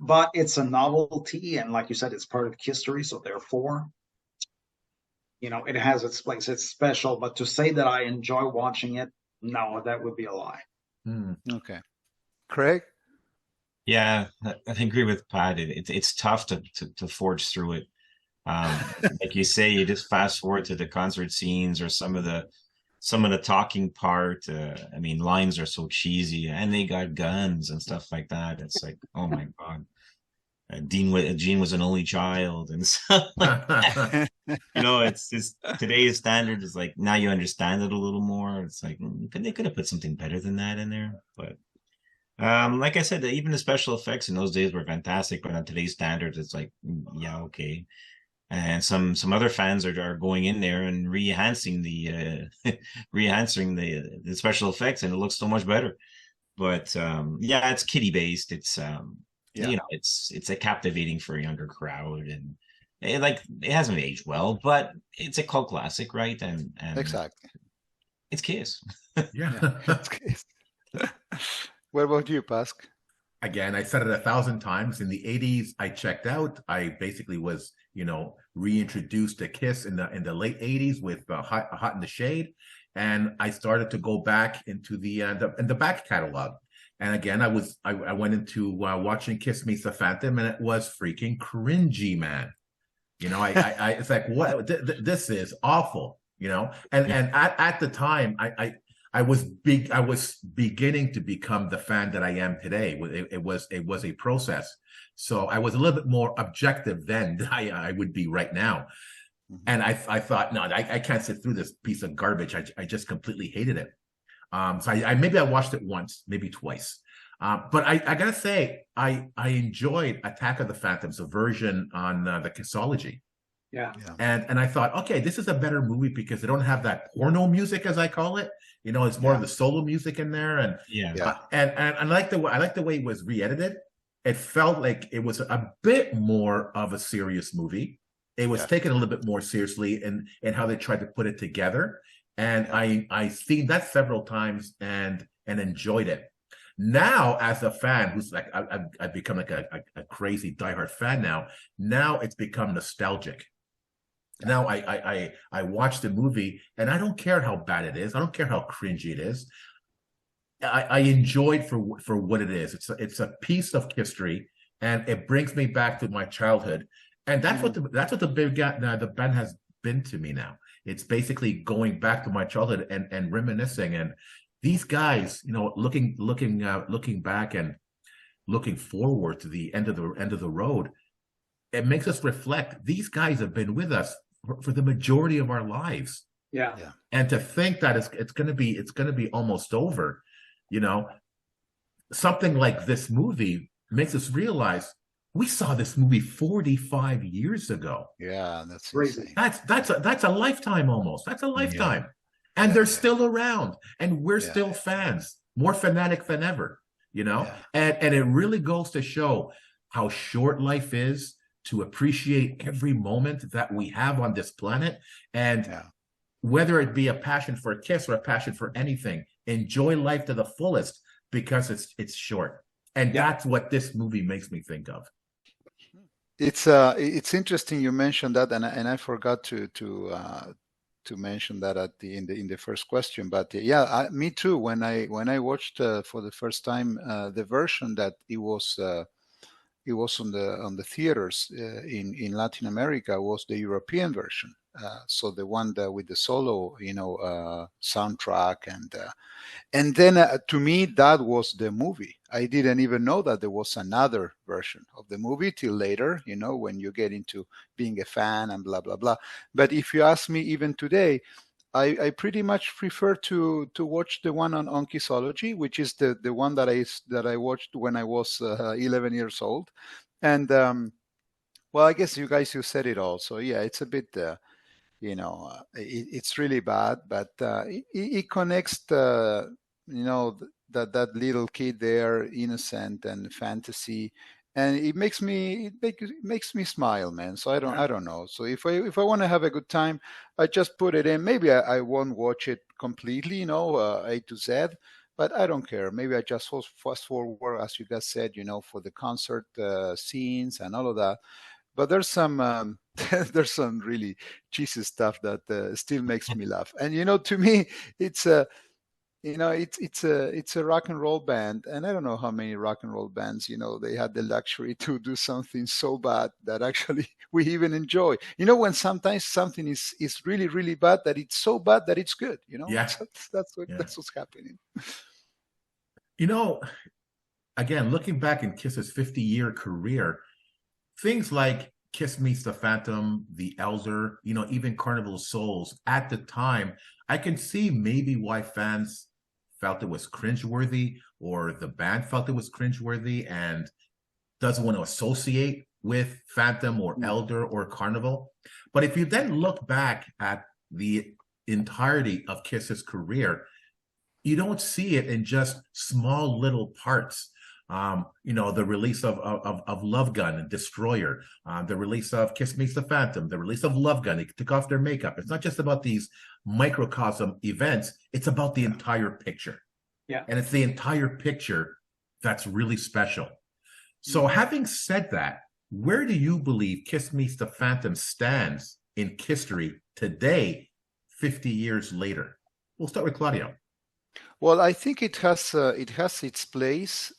But it's a novelty, and like you said, it's part of history, so therefore, it has its place. It's special, but to say that I enjoy watching it, no, that would be a lie. Okay. Craig? Yeah, I agree with Pat. It's tough to forge through it. Like you say, you just fast forward to the concert scenes or some of the talking part. Lines are so cheesy, and they got guns and stuff like that. It's like, oh my God. Gene was an only child and stuff like that. It's just today's standard is like, now you understand it a little more. It's like they could have put something better than that in there. But like I said, even the special effects in those days were fantastic, but on today's standards, it's like, yeah, okay. And some other fans are going in there and re-enhancing the special effects, and it looks so much better. But it's kiddie based. It's it's a captivating for a younger crowd, and it hasn't aged well, but it's a cult classic, right? And exactly, it's Kiss. It's Kiss. What about you, Pask? Again, I said it 1,000 times. In the 80s, I checked out. I basically was, reintroduced to Kiss in the late 80s with Hot in the Shade, and I started to go back into the back catalog. And again, I went into watching Kiss Meets the Phantom, and it was freaking cringy, man. It's like, what? This is awful, And at the time, I was beginning to become the fan that I am today. It was a process, so I was a little bit more objective then than I would be right now. And I thought, no, I can't sit through this piece of garbage. I just completely hated it. So I watched it once, maybe twice. But I gotta say, I enjoyed Attack of the Phantoms, a version on the Kissology. Yeah. And I thought, okay, this is a better movie because they don't have that porno music, as I call it. It's more of the solo music in there, and I like the way it was re-edited. It felt like it was a bit more of a serious movie. It was taken a little bit more seriously in how they tried to put it together. And I seen that several times and enjoyed it. Now, as a fan who's like, I've become like a crazy diehard fan now. Now it's become nostalgic. Now I watch the movie and I don't care how bad it is. I don't care how cringy it is. I enjoy it for what it is. It's a piece of history, and it brings me back to my childhood. And that's what the band has been to me now. It's basically going back to my childhood and reminiscing. And these guys, looking back and looking forward to the end of the road, it makes us reflect. These guys have been with us for the majority of our lives. Yeah. And to think that it's going to be almost over, you know, something like this movie makes us realize we saw this movie 45 years ago. Yeah, that's Crazy. insane. That's a lifetime almost. That's a lifetime. And they're still around, and we're still fans, more fanatic than ever, you know? And it really goes to show how short life is, to appreciate every moment that we have on this planet. And whether it be a passion for a Kiss or a passion for anything, enjoy life to the fullest, because it's short. And that's what this movie makes me think of. It's interesting you mentioned that, and I forgot to mention that in the first question. But me too. When I watched for the first time the version that it was on the theaters in Latin America, was the European version. So the one with the solo, soundtrack, and then to me that was the movie. I didn't even know that there was another version of the movie till later, when you get into being a fan and blah blah blah. But if you ask me, even today, I pretty much prefer to watch the one on Kissology, which is the one that I watched when I was 11 years old. And well, I guess you said it all. So yeah, it's a bit it's really bad, but it connects that little kid there, innocent and fantasy, and it makes me smile, man. So I don't know. So if I want to have a good time, I just put it in. Maybe I won't watch it completely, A to Z, but I don't care. Maybe I just fast forward, as you guys said, for the concert scenes and all of that. But there's some there's some really cheesy stuff that still makes me laugh. And to me, it's a it's a rock and roll band, and I don't know how many rock and roll bands they had the luxury to do something so bad that actually we even enjoy. When sometimes something is really really bad, that it's so bad that it's good. That's what's happening. Again, looking back in Kiss's 50-year career, things like Kiss Meets the Phantom, The Elder, even Carnival of Souls, at the time, I can see maybe why fans felt it was cringeworthy, or the band felt it was cringeworthy and doesn't want to associate with Phantom or Elder or Carnival. But if you then look back at the entirety of Kiss's career, you don't see it in just small little parts. The release of Love Gun and Destroyer, the release of Kiss Meets the Phantom, the release of Love Gun. They took off their makeup. It's not just about these microcosm events. It's about the entire picture. Yeah. And it's the entire picture that's really special. So having said that, where do you believe Kiss Meets the Phantom stands in history today, 50 years later? We'll start with Claudio. Well, I think it has its place.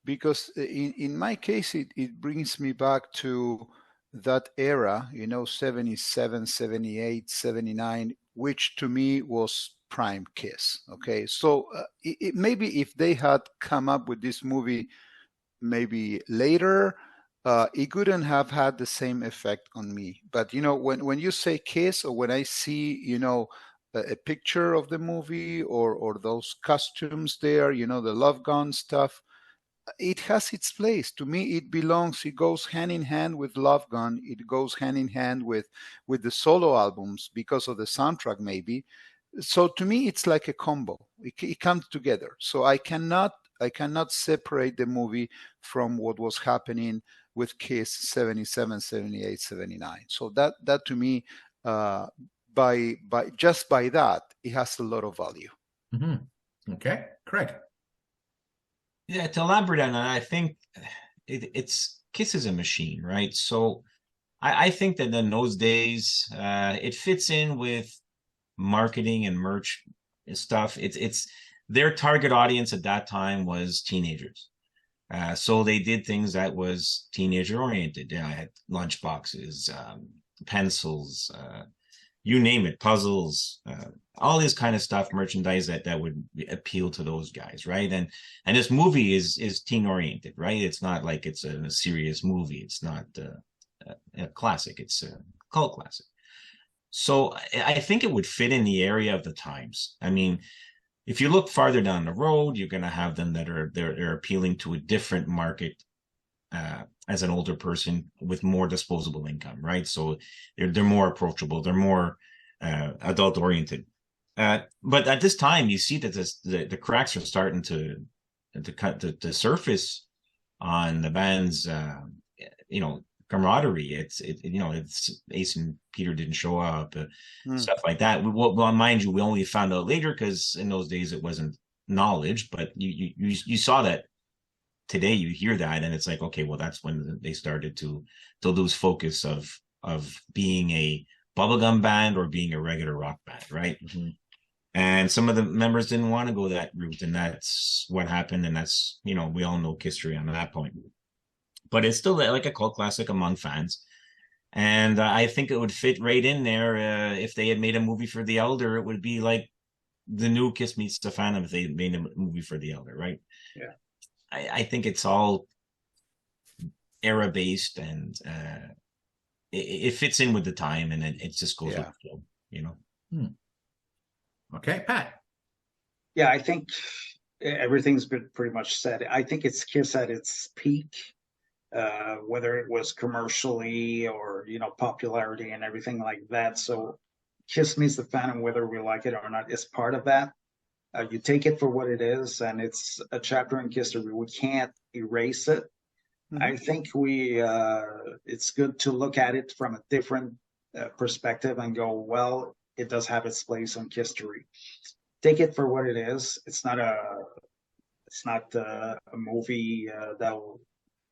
Because in my case, it brings me back to that era, 77, 78, 79, which to me was prime Kiss. Okay. So maybe if they had come up with this movie maybe later, it couldn't have had the same effect on me. But, when you say Kiss, or when I see, a picture of the movie or those costumes there, the Love Gun stuff, it has its place. To me, it belongs. It goes hand in hand with Love Gun. It goes hand in hand with the solo albums because of the soundtrack, maybe. So to me, it's like a combo. It comes together. So I cannot separate the movie from what was happening with Kiss 77, 78, 79. So that to me, by that, it has a lot of value. Mm-hmm. Okay, Craig. Yeah, to elaborate on that, I think it's Kiss is a machine, right? So I think that in those days, it fits in with marketing and merch stuff. It's their target audience at that time was teenagers. So they did things that was teenager oriented. I had lunch boxes, pencils, you name it, puzzles, all this kind of stuff, merchandise that would appeal to those guys, right? And this movie is teen oriented, right? It's not like it's a serious movie. It's not a classic. It's a cult classic. So I think it would fit in the area of the times. I mean, if you look farther down the road, you're going to have them that they're appealing to a different market as an older person with more disposable income, right? So they're more approachable, they're more adult oriented. But at this time, you see that the cracks are starting to surface on the band's camaraderie. It's Ace and Peter didn't show up, stuff like that. Well, mind you, we only found out later because in those days it wasn't knowledge, but you saw that. Today you hear that and it's like, okay, well, that's when they started to lose focus of being a bubblegum band or being a regular rock band, right? Mm-hmm. And some of the members didn't want to go that route, and that's what happened. And that's, we all know history on that point. But it's still like a cult classic among fans. And I think it would fit right in there. If they had made a movie for The Elder, it would be like the new Kiss Meets the Phantom if they made a movie for The Elder, right? Yeah. I think it's all era-based, and it fits in with the time, and it just goes with the flow, Okay, Pat. Yeah, I think everything's been pretty much said. I think it's Kiss at its peak, whether it was commercially or popularity and everything like that. So Kiss Meets the Phantom, whether we like it or not, is part of that. You take it for what it is, and it's a chapter in history. We can't erase it. Mm-hmm. I think it's good to look at it from a different perspective and go, well, it does have its place in history. Take it for what it is. It's not a movie that will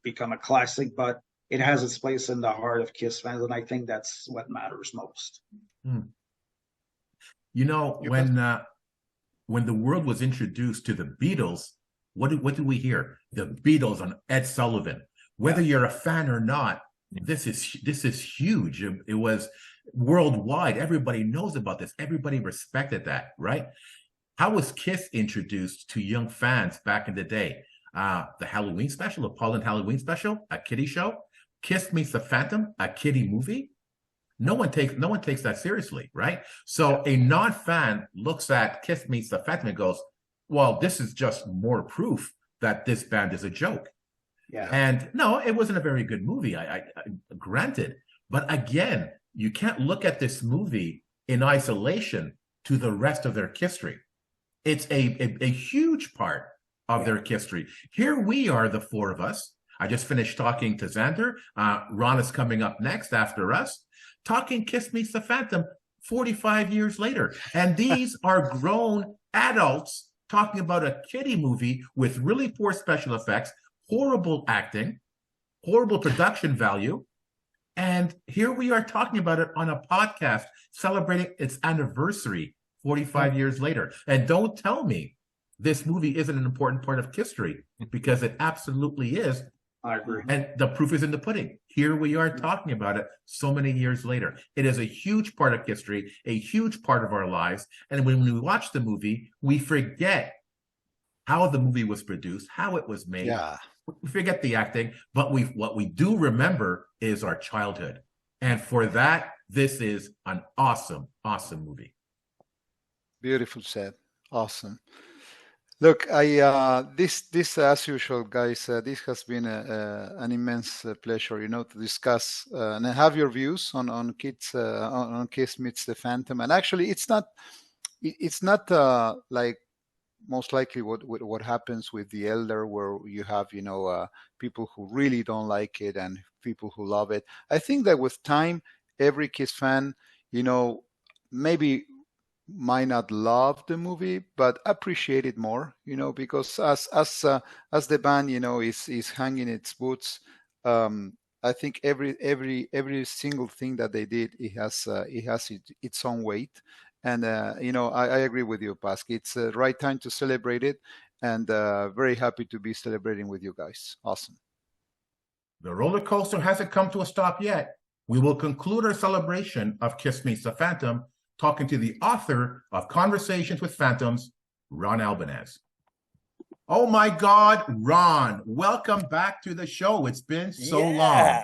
become a classic, but it has its place in the heart of Kiss fans, and I think that's what matters most. When the world was introduced to the Beatles, what did we hear? The Beatles on Ed Sullivan. Whether you're a fan or not, this is huge. It was worldwide. Everybody knows about this. Everybody respected that, right? How was Kiss introduced to young fans back in the day? The Halloween special, the Paul and Halloween special, a kiddie show. Kiss Meets the Phantom, a kiddie movie. No one takes that seriously, right? So a non-fan looks at Kiss Meets the Phantom and goes, well, this is just more proof that this band is a joke. Yeah. And no, it wasn't a very good movie, I granted. But again, you can't look at this movie in isolation to the rest of their history. It's a huge part of their history. Here we are, the four of us. I just finished talking to Xander. Ron is coming up next after us, talking Kiss Meets the Phantom 45 years later. And these are grown adults talking about a kiddie movie with really poor special effects, horrible acting, horrible production value. And here we are talking about it on a podcast celebrating its anniversary 45 years later. And don't tell me this movie isn't an important part of history, because it absolutely is. I agree. And the proof is in the pudding. Here we are talking about it so many years later. It is a huge part of history, a huge part of our lives. And when we watch the movie, we forget how the movie was produced, how it was made. Yeah. We forget the acting, but what we do remember is our childhood. And for that, this is an awesome, awesome movie. Beautiful said. Awesome. Look, this as usual, guys. This has been an immense pleasure, to discuss and have your views on Kiss Meets the Phantom. And actually, it's not like most likely what happens with The Elder, where you have people who really don't like it and people who love it. I think that with time, every Kiss fan, maybe might not love the movie, but appreciate it more, because as the band, is hanging its boots. I think every single thing that they did, it has its own weight. And I agree with you, Pask. It's the right time to celebrate it, and very happy to be celebrating with you guys. Awesome. The roller coaster hasn't come to a stop yet. We will conclude our celebration of Kiss Meets the Phantom talking to the author of Conversations with Phantoms, Ron Albanese. Oh my God, Ron, welcome back to the show. It's been so long.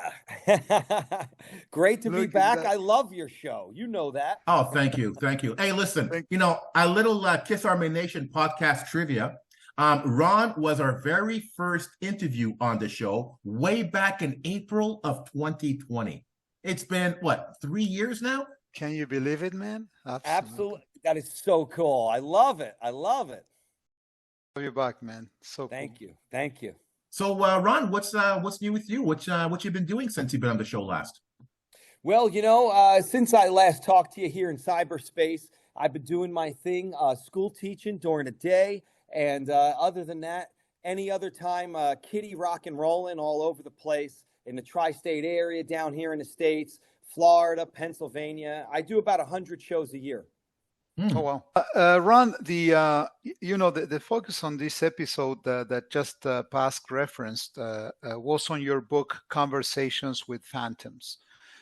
Great to be Look at back. that. I love your show. You know that. Oh, thank you. Thank you. Hey, listen, Thank a little Kiss Army Nation podcast trivia. Ron was our very first interview on the show way back in April of 2020. It's been, what, 3 years now? Can you believe it, man? Absolutely. That is so cool. I love it. I love it. You're back, man. So Thank cool. you. Thank you. So, Ron, what's new with you? What you been doing since you've been on the show last? Well, since I last talked to you here in cyberspace, I've been doing my thing, school teaching during the day. And other than that, any other time, kiddie rock and rolling all over the place in the tri-state area, down here in the States, Florida, Pennsylvania. I do about 100 shows a year. Oh, wow. Ron, the focus on this episode that just Pasc referenced was on your book, Conversations with Phantoms.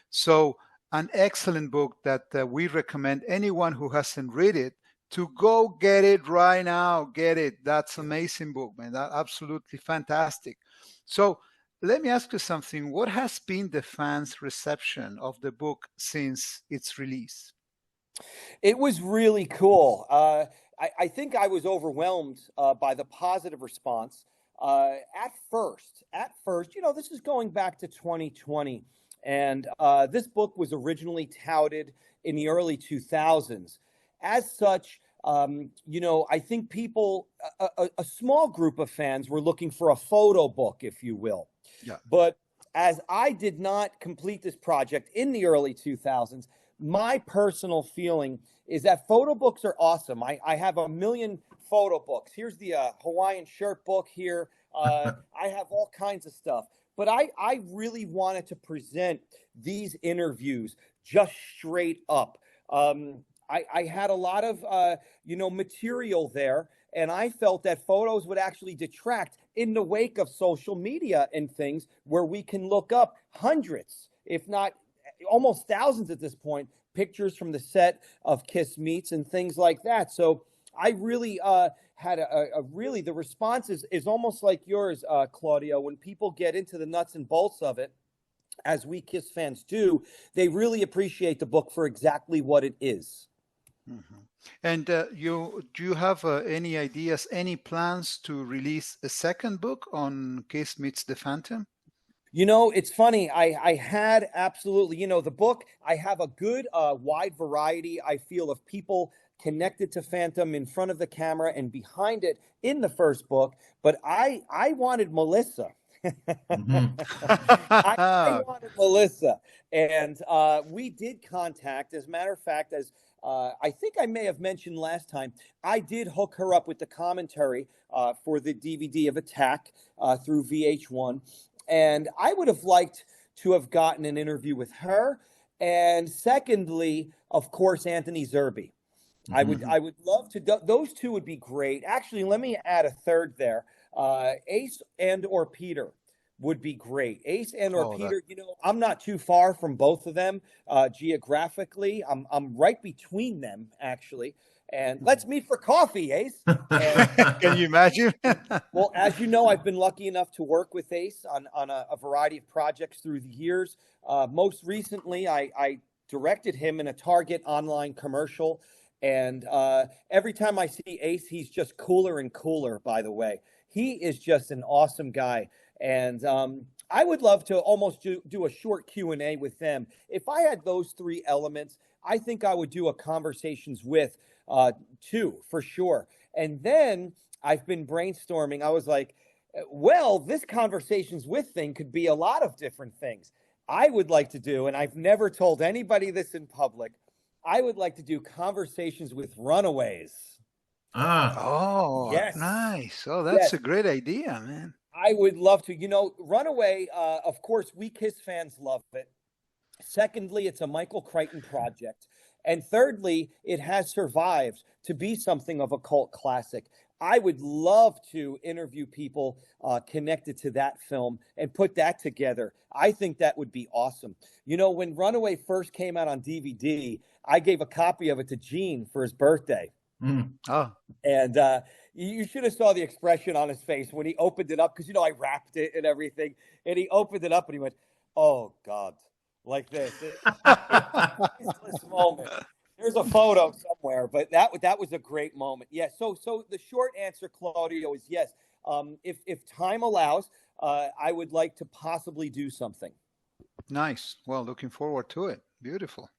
So an excellent book that we recommend anyone who hasn't read it to go get it right now. Get it. That's an amazing book, man. That's absolutely fantastic. So let me ask you something. What has been the fans' reception of the book since its release? It was really cool. I think I was overwhelmed by the positive response. At first, this is going back to 2020. And this book was originally touted in the early 2000s. As such, I think people, a small group of fans were looking for a photo book, if you will. Yeah. But as I did not complete this project in the early 2000s, my personal feeling is that photo books are awesome. I have a million photo books. Here's the Hawaiian shirt book here. I have all kinds of stuff. But I really wanted to present these interviews just straight up. I had a lot of, material there, and I felt that photos would actually detract in the wake of social media and things where we can look up hundreds, if not almost thousands at this point, pictures from the set of Kiss Meets and things like that. So I really had the response is almost like yours, Claudio. When people get into the nuts and bolts of it, as we Kiss fans do, they really appreciate the book for exactly what it is. Mm-hmm. And do you have any ideas, any plans to release a second book on Kiss Meets the Phantom? It's funny. I had absolutely, the book, I have a good wide variety, I feel, of people connected to Phantom in front of the camera and behind it in the first book. But I wanted Melissa. Mm-hmm. I wanted Melissa. And we did contact, as a matter of fact, as I think I may have mentioned last time, I did hook her up with the commentary for the DVD of Attack through VH1. And I would have liked to have gotten an interview with her. And secondly, of course, Anthony Zerbe. Mm-hmm. I would love to. Those two would be great. Actually, let me add a third there. Ace and or Peter would be great. Ace and or Peter. I'm not too far from both of them geographically. I'm right between them, actually. And let's meet for coffee, Ace. Can you imagine? Well, as you know, I've been lucky enough to work with Ace on a variety of projects through the years. Most recently, I directed him in a Target online commercial. And every time I see Ace, he's just cooler and cooler, by the way. He is just an awesome guy. And I would love to almost do a short Q&A with them. If I had those three elements, I think I would do a Conversations with two, for sure. And then I've been brainstorming. I was like, well, this Conversations with thing could be a lot of different things. I would like to do, and I've never told anybody this in public, I would like to do Conversations with Runaways. Oh, yes. Nice. Oh, that's a great idea, man. I would love to. Runaway, of course, we Kiss fans love it. Secondly, it's a Michael Crichton project. And thirdly, it has survived to be something of a cult classic. I would love to interview people connected to that film and put that together. I think that would be awesome. When Runaway first came out on DVD, I gave a copy of it to Gene for his birthday. Mm. Oh. And You should have saw the expression on his face when he opened it up, because, I wrapped it and everything. And he opened it up and he went, "Oh, God," like this. It's a priceless moment. There's a photo somewhere, but that was a great moment. Yeah. So the short answer, Claudio, is yes. If time allows, I would like to possibly do something. Nice. Well, looking forward to it. Beautiful.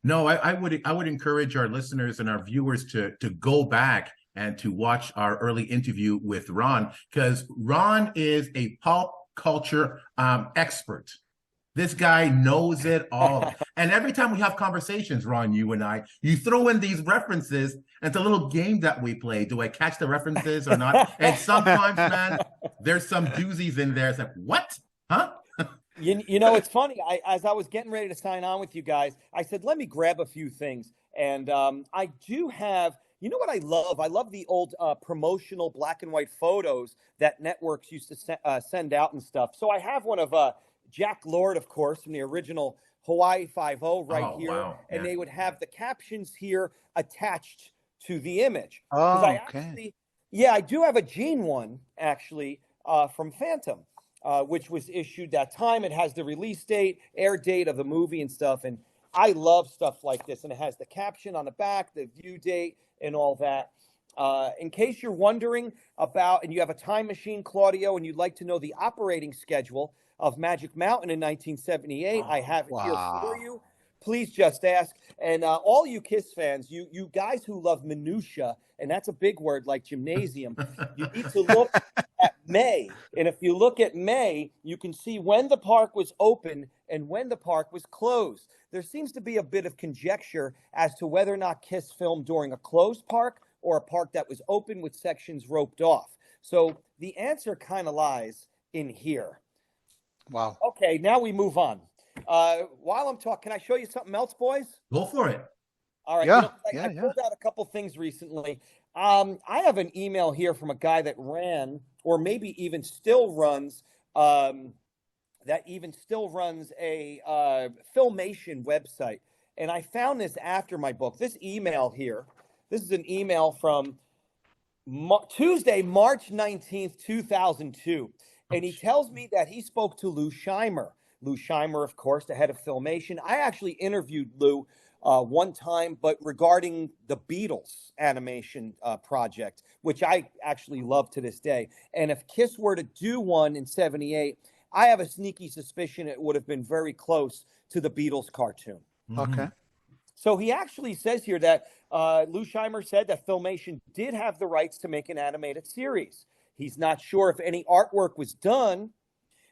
No, I would encourage our listeners and our viewers to go back and to watch our early interview with Ron, because Ron is a pop culture expert. This guy knows it all. And every time we have conversations, Ron, you and I, you throw in these references, and it's a little game that we play. Do I catch the references or not? And sometimes, man, there's some doozies in there. It's like, what? Huh? It's funny. As I was getting ready to sign on with you guys, I said, let me grab a few things. And I do have, what I love? I love the old promotional black and white photos that networks used to send out and stuff. So I have one of Jack Lord, of course, from the original Hawaii Five-0 here. Wow. And they would have the captions here attached to the image. Oh, okay. I do have a Gene one, actually, from Phantom. Which was issued that time. It has the release date, air date of the movie and stuff. And I love stuff like this. And it has the caption on the back, the view date, and all that. In case you're wondering about, and you have a time machine, Claudio, and you'd like to know the operating schedule of Magic Mountain in 1978, I have it here for you. Please just ask. And all you KISS fans, you guys who love minutia, and that's a big word like gymnasium, you need to look at May. And if you look at May, you can see when the park was open and when the park was closed. There seems to be a bit of conjecture as to whether or not KISS filmed during a closed park or a park that was open with sections roped off. So the answer kind of lies in here. Wow. Okay, now we move on. While I'm talking, can I show you something else, boys? Go for it. All right. I pulled out a couple things recently. I have an email here from a guy that ran, or maybe even still runs, a Filmation website. And I found this after my book. This email here, this is an email from Tuesday, March 19th, 2002. And he tells me that he spoke to Lou Scheimer. Lou Scheimer, of course, the head of Filmation. I actually interviewed Lou one time, but regarding the Beatles animation project, which I actually love to this day. And if KISS were to do one in 78, I have a sneaky suspicion it would have been very close to the Beatles cartoon. Okay. So he actually says here that Lou Scheimer said that Filmation did have the rights to make an animated series. He's not sure if any artwork was done,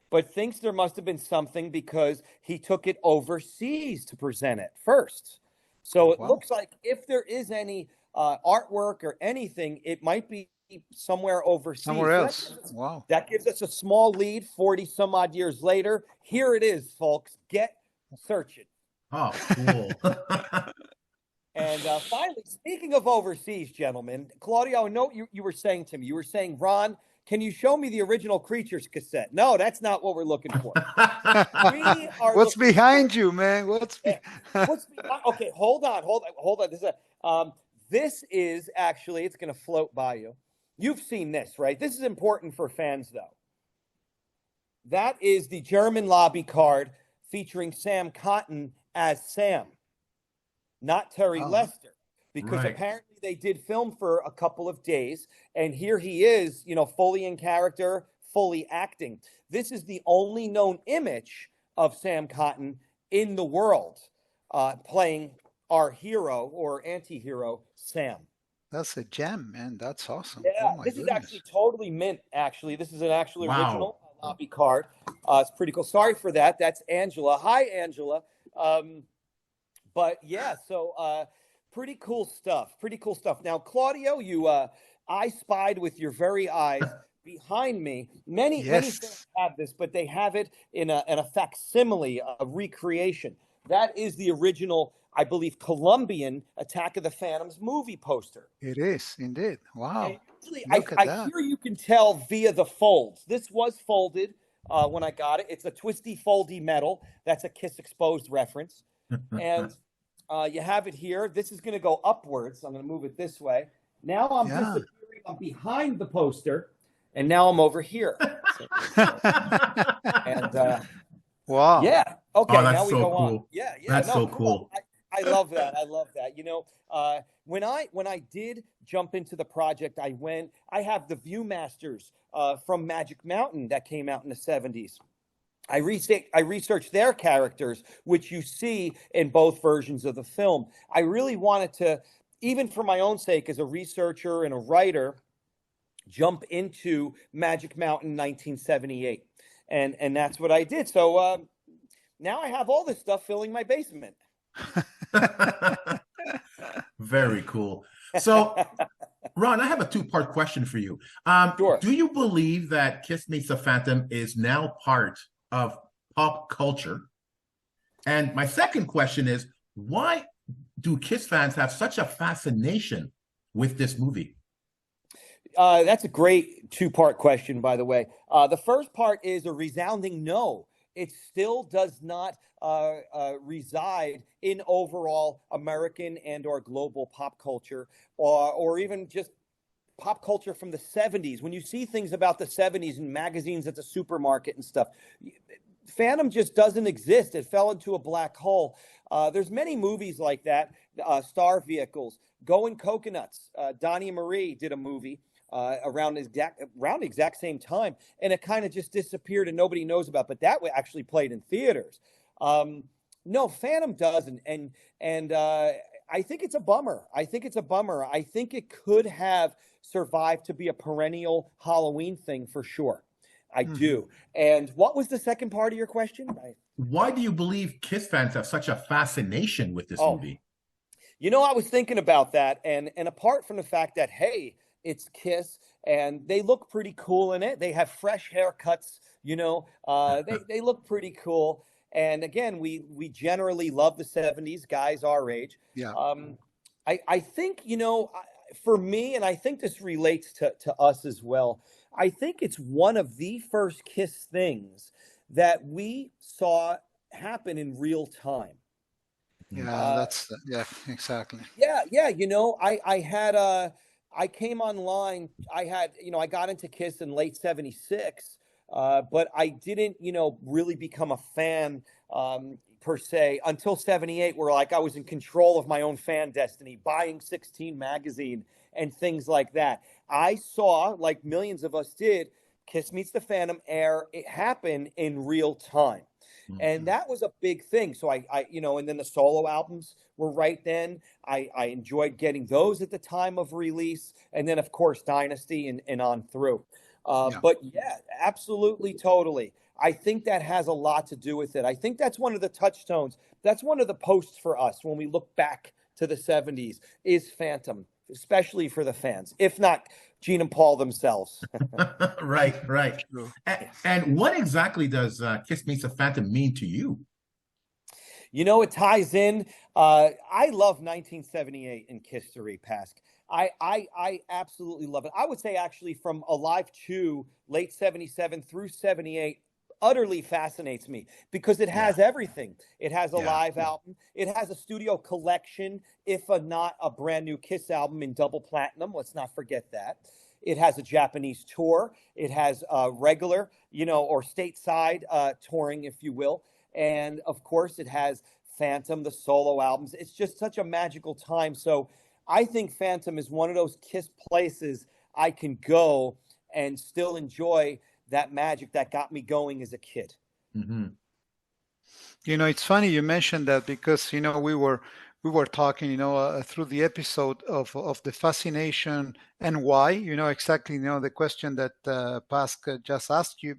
but thinks there must have been something because he took it overseas to present it first. So it looks like if there is any artwork or anything, it might be somewhere overseas. Somewhere else. That gives us a small lead 40 some odd years later. Here it is, folks. Get searching. Oh, cool. And finally, speaking of overseas, gentlemen, Claudio, I know you were saying to me, you were saying, Ron, can you show me the original Creatures cassette? No, that's not what we're looking for. What's behind you, man? Okay, hold on. This is actually, it's going to float by you. You've seen this, right? This is important for fans, though. That is the German lobby card featuring Sam Cotton as Sam, not Terry Lester, because apparently they did film for a couple of days, and here he is, fully in character, fully acting. This is the only known image of Sam Cotton in the world, playing our hero or anti-hero, Sam. That's a gem, man. That's awesome. Yeah, this is actually totally mint, actually. This is an actual original lobby card. It's pretty cool. Sorry for that. That's Angela. Hi, Angela. But yeah, so pretty cool stuff. Now, Claudio, I spied with your very eyes behind me. Many things have this, but they have it in a facsimile, a recreation. That is the original, I believe, Colombian Attack of the Phantoms movie poster. It is, indeed. Wow. Usually, I hear you can tell via the folds. This was folded when I got it. It's a twisty, foldy metal. That's a KISS Exposed reference. And you have it here. This is going to go upwards. I'm going to move it this way. Now I'm disappearing I'm behind the poster, and now I'm over here. And wow. yeah, okay. Oh, that's now we so go on. cool. Yeah, That's no, so come cool. on. I love that. I love that. When I did jump into the project, I have the Viewmasters from Magic Mountain that came out in the 70s. I researched their characters, which you see in both versions of the film. I really wanted to, even for my own sake as a researcher and a writer, jump into Magic Mountain 1978. And that's what I did. So now I have all this stuff filling my basement. Very cool. So, Ron, I have a two-part question for you. Sure. Do you believe that Kiss Meets the Phantom is now part of pop culture? And my second question is, why do Kiss fans have such a fascination with this movie? That's a great two-part question, by the way. The first part is a resounding no. It still does not reside in overall American and or global pop culture, or even just pop culture from the 70s. When you see things about the 70s in magazines at the supermarket and stuff, Phantom just doesn't exist. It fell into a black hole. There's many movies like that, Star Vehicles, Going Coconuts. Donnie and Marie did a movie around the exact same time, and it kind of just disappeared and nobody knows about. But that actually played in theaters. No, Phantom doesn't, and I think it's a bummer. I think it could have survived to be a perennial Halloween thing for sure. I do. And what was the second part of your question? Why do you believe Kiss fans have such a fascination with this movie? I was thinking about that, and apart from the fact that, hey, it's Kiss, and they look pretty cool in it. They have fresh haircuts, they look pretty cool. And again, we generally love the 70s, guys our age. Yeah. I think, for me, and I think this relates to us as well, I think it's one of the first Kiss things that we saw happen in real time. Yeah, exactly. Yeah. I came online. I got into Kiss in late 76, but I didn't, really become a fan per se until 78, where I was in control of my own fan destiny, buying 16 magazine and things like that. I saw, like millions of us did, Kiss Meets the Phantom air. It happened in real time. And that was a big thing. So I and then the solo albums were right then. I enjoyed getting those at the time of release. And then, of course, Dynasty and on through. But yeah, absolutely, totally. I think that has a lot to do with it. I think that's one of the touchstones. That's one of the posts for us when we look back to the 70s is Phantom, especially for the fans, if not Gene and Paul themselves. Right. And what exactly does Kiss Meets the Phantom mean to you? It ties in. I love 1978 in Kiss to Repask. I absolutely love it. I would say actually from Alive 2, late 77 through 78, utterly fascinates me because it has everything. It has a live album. It has a studio collection, if not a brand new Kiss album in double platinum. Let's not forget that. It has a Japanese tour. It has regular, or stateside touring, if you will. And of course, it has Phantom, the solo albums. It's just such a magical time. So I think Phantom is one of those Kiss places I can go and still enjoy that magic that got me going as a kid. It's funny you mentioned that because we were talking through the episode of the fascination and why exactly the question that Pask just asked you,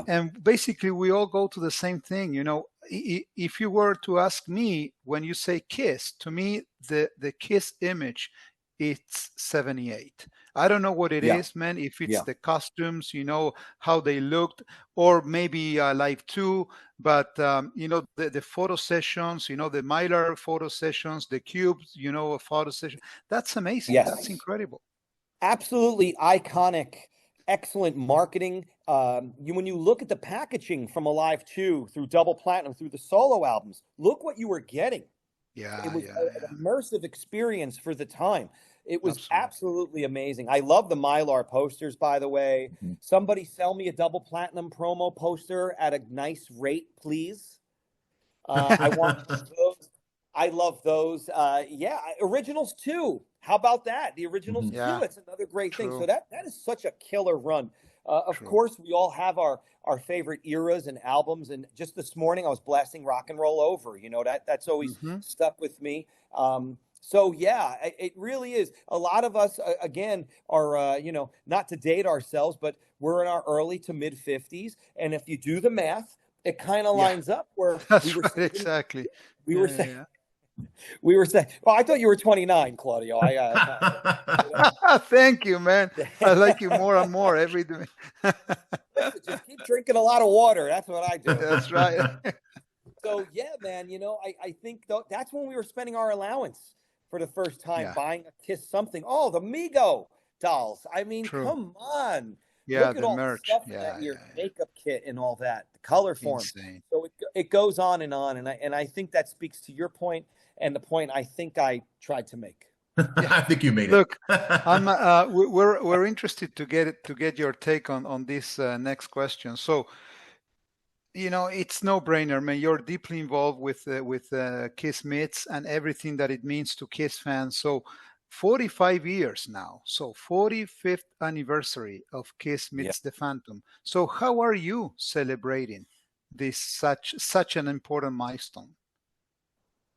and basically we all go to the same thing. If you were to ask me, when you say Kiss, to me the Kiss image, it's 78. I don't know what it is, man. If it's the costumes, how they looked, or maybe Live 2, but the photo sessions, the Mylar photo sessions, the Cubes, photo session. That's amazing. Yes. That's incredible. Absolutely iconic, excellent marketing. When you look at the packaging from Alive 2 through Double Platinum through the solo albums, look what you were getting. Yeah, It was yeah, an immersive experience for the time. It was absolutely. absolutely amazing. I love the Mylar posters, by the way. Mhm. Somebody sell me a double platinum promo poster at a nice rate, please. I want those. I love those. Yeah, originals too. How about that? The originals Mhm. too. Yeah, It's another great thing. So true, that is such a killer run. Of true. course, we all have our favorite eras and albums. And just this morning, I was blasting "Rock and Roll Over." You know that's always Hmm. stuck with me. So yeah, it really is. A lot of us, again, are not to date ourselves, but we're in our early to mid 50s, and if you do the math, it kind of Yeah, lines up where we that's were right, saying, exactly. we were Yeah, saying, yeah, we were saying. Well, I thought you were 29, Claudio. yeah. Thank you, man. I like you more and more every day. Listen, just keep drinking a lot of water. That's what I do. That's right. So yeah, man, I think that's when we were spending our allowance for the first time, Yeah, buying a Kiss something. Oh, the Mego dolls. I mean, true. come on. Yeah, Look at the all the merch. stuff in Yeah, that year, yeah, the makeup kit and all that, the color yeah. forms. Insane. So it goes on, and I think that speaks to your point and the point I think I tried to make. Yeah. I think you made Look, it. we're interested to get your take on this next question. So, it's no brainer, man. You're deeply involved with Kiss Myths and everything that it means to Kiss fans. So, 45 years now. So, 45th anniversary of Kiss Yeah. Meets the Phantom. So, how are you celebrating this such an important milestone?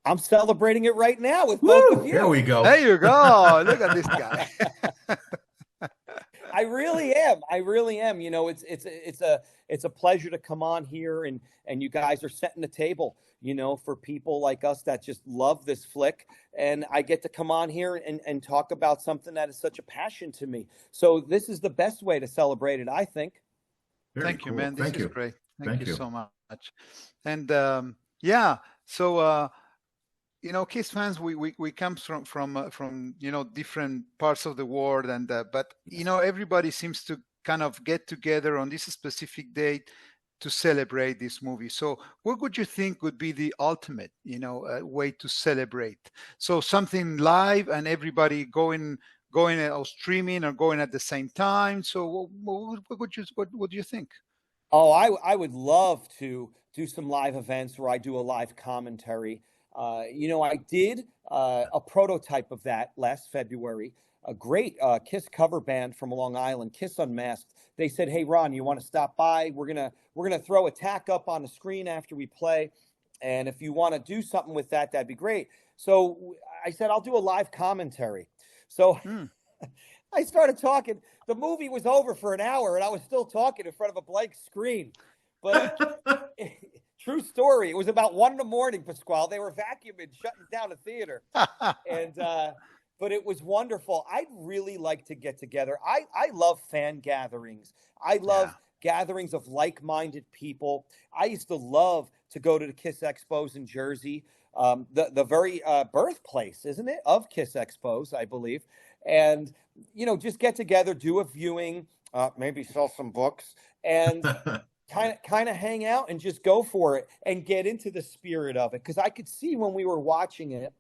I'm celebrating it right now with both of Woo! you. Here we go. There you go. Look at this guy. I really am. I really am. It's a pleasure to come on here and you guys are setting the table, for people like us that just love this flick. And I get to come on here and talk about something that is such a passion to me. So this is the best way to celebrate it, I think. Very Thank you, cool. man. This Thank is you. great. Thank Thank you you. so much. And yeah, so Kiss fans, we come from different parts of the world, and but everybody seems to kind of get together on this specific date to celebrate this movie. So, what would you think would be the ultimate, way to celebrate? So, something live and everybody going or streaming or going at the same time. So, what would you think? Oh, I would love to do some live events where I do a live commentary. I did a prototype of that last February. A great Kiss cover band from Long Island, Kiss Unmasked. They said, "Hey, Ron, you want to stop by? We're gonna throw a tack up on the screen after we play, and if you want to do something with that, that'd be great." So I said, "I'll do a live commentary." So I started talking. The movie was over for an hour, and I was still talking in front of a blank screen. But true story. It was about 1 a.m, Pasquale. They were vacuuming, shutting down the theater, and but it was wonderful. I'd really like to get together. I love fan gatherings. I love gatherings of like-minded people. I used to love to go to the Kiss Expos in Jersey, the very birthplace, isn't it, of Kiss Expos, I believe. And just get together, do a viewing, maybe sell some books, and kind of hang out and just go for it and get into the spirit of it. Because I could see when we were watching it,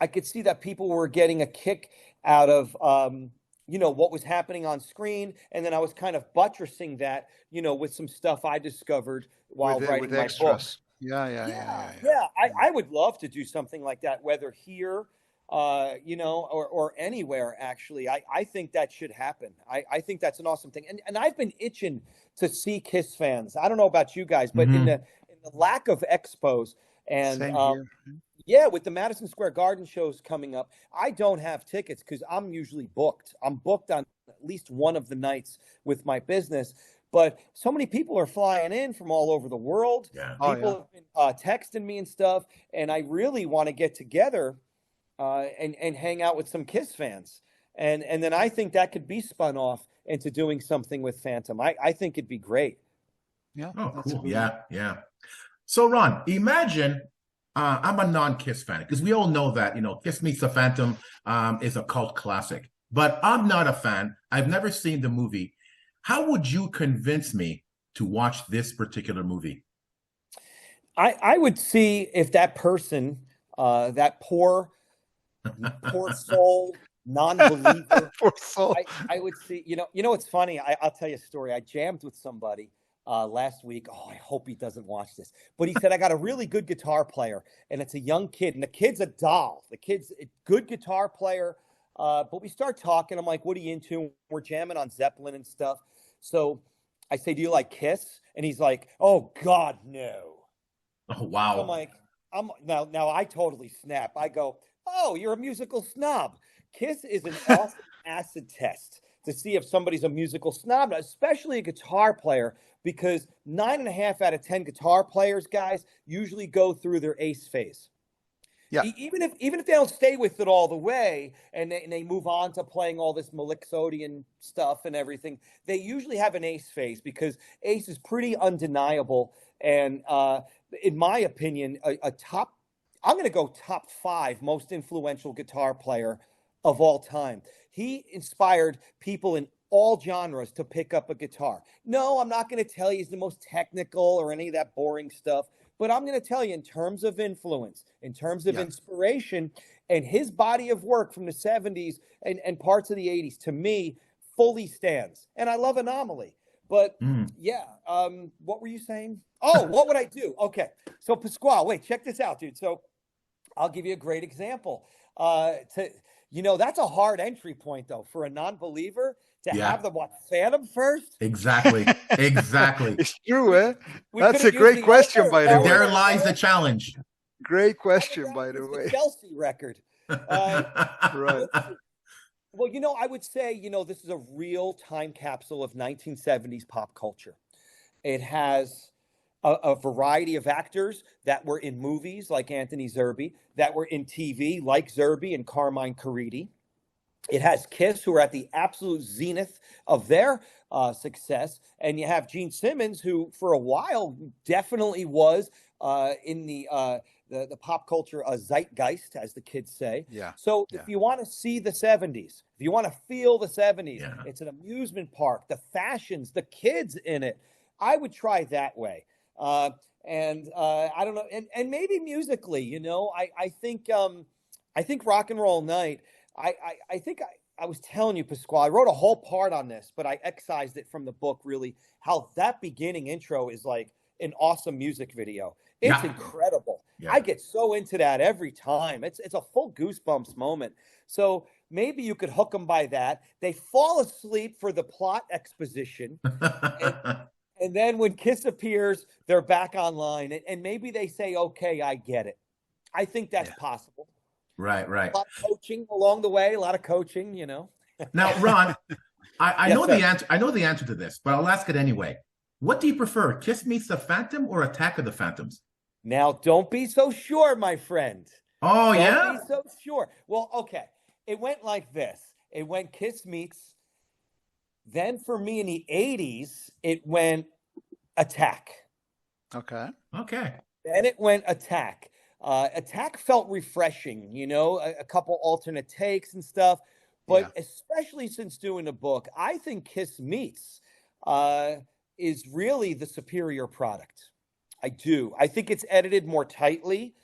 I could see that people were getting a kick out of what was happening on screen, and then I was kind of buttressing that with some stuff I discovered while writing with my extras. book. Yeah. I would love to do something like that, whether here, or anywhere. Actually, I think that should happen. I think that's an awesome thing, and I've been itching to see Kiss fans. I don't know about you guys, but in the lack of expos and Same here. yeah, with the Madison Square Garden shows coming up, I don't have tickets because I'm usually booked. I'm booked on at least one of the nights with my business. But so many people are flying in from all over the world. Yeah. People have been texting me and stuff, and I really want to get together and hang out with some Kiss fans. And then I think that could be spun off into doing something with Phantom. I think it'd be great. Yeah. Oh, cool. Yeah. So, Ron, imagine I'm a non-Kiss fan because we all know that, Kiss Meets the Phantom is a cult classic. But I'm not a fan. I've never seen the movie. How would you convince me to watch this particular movie? I would see if that person That poor soul, non-believer. Poor soul. I would see, it's funny. I'll tell you a story. I jammed with somebody last week. Oh, I hope he doesn't watch this. But he said, I got a really good guitar player, and it's a young kid, and the kid's a doll. The kid's a good guitar player. But we start talking. I'm like, what are you into? We're jamming on Zeppelin and stuff. So I say, do you like Kiss? And he's like, oh, God, no. Oh, wow. I'm like, now I totally snap. I go, oh, you're a musical snob. Kiss is an awesome acid test to see if somebody's a musical snob, especially a guitar player, because 9.5 out of 10 guitar players, guys, usually go through their ace phase. Yeah. Even if they don't stay with it all the way and they move on to playing all this Mixolydian stuff and everything, they usually have an ace phase because ace is pretty undeniable. And in my opinion, I'm going to go top 5 most influential guitar player of all time. He inspired people in all genres to pick up a guitar. No, I'm not going to tell you he's the most technical or any of that boring stuff, but I'm going to tell you in terms of influence, in terms of inspiration, and his body of work from the 70s and parts of the 80s, to me, fully stands. And I love Anomaly. But what were you saying? Oh, what would I do? Okay. So Pasquale, wait, check this out, dude. So I'll give you a great example. That's a hard entry point, though, for a non-believer to have the Phantom first. Exactly. It's true, eh? That's a great question, by the way. There lies the challenge. Great question, by the way. The Chelsea record. Right. Well, I would say, this is a real time capsule of 1970s pop culture. It has a variety of actors that were in movies like Anthony Zerbe, that were in TV like Zerbe and Carmine Caridi. It has Kiss, who are at the absolute zenith of their success. And you have Gene Simmons, who for a while definitely was in the pop culture zeitgeist, as the kids say. Yeah. So if you want to see the 70s, if you want to feel the 70s, it's an amusement park, the fashions, the kids in it, I would try that way. I don't know, and maybe musically, I think Rock and Roll Night. I think I was telling you, Pasquale, I wrote a whole part on this, but I excised it from the book, really, how that beginning intro is like an awesome music video. It's incredible. I get so into that every time. It's a full goosebumps moment. So maybe you could hook them by that. They fall asleep for the plot exposition. And then when Kiss appears, they're back online. And maybe they say, okay, I get it. I think that's possible. Right. A lot of coaching along the way, a lot of coaching, Now, Ron, I Yes, know sir. the answer. I know the answer to this, but I'll ask it anyway. What do you prefer, Kiss Meets the Phantom or Attack of the Phantoms? Now, don't be so sure, my friend. Oh, Don't be so sure. Well, okay. It went like this. It went Kiss Meets. Then for me in the 80s, it went Attack. Okay. Then it went Attack. Attack felt refreshing, a couple alternate takes and stuff. But especially since doing the book, I think Kiss Meets is really the superior product. I do. I think it's edited more tightly.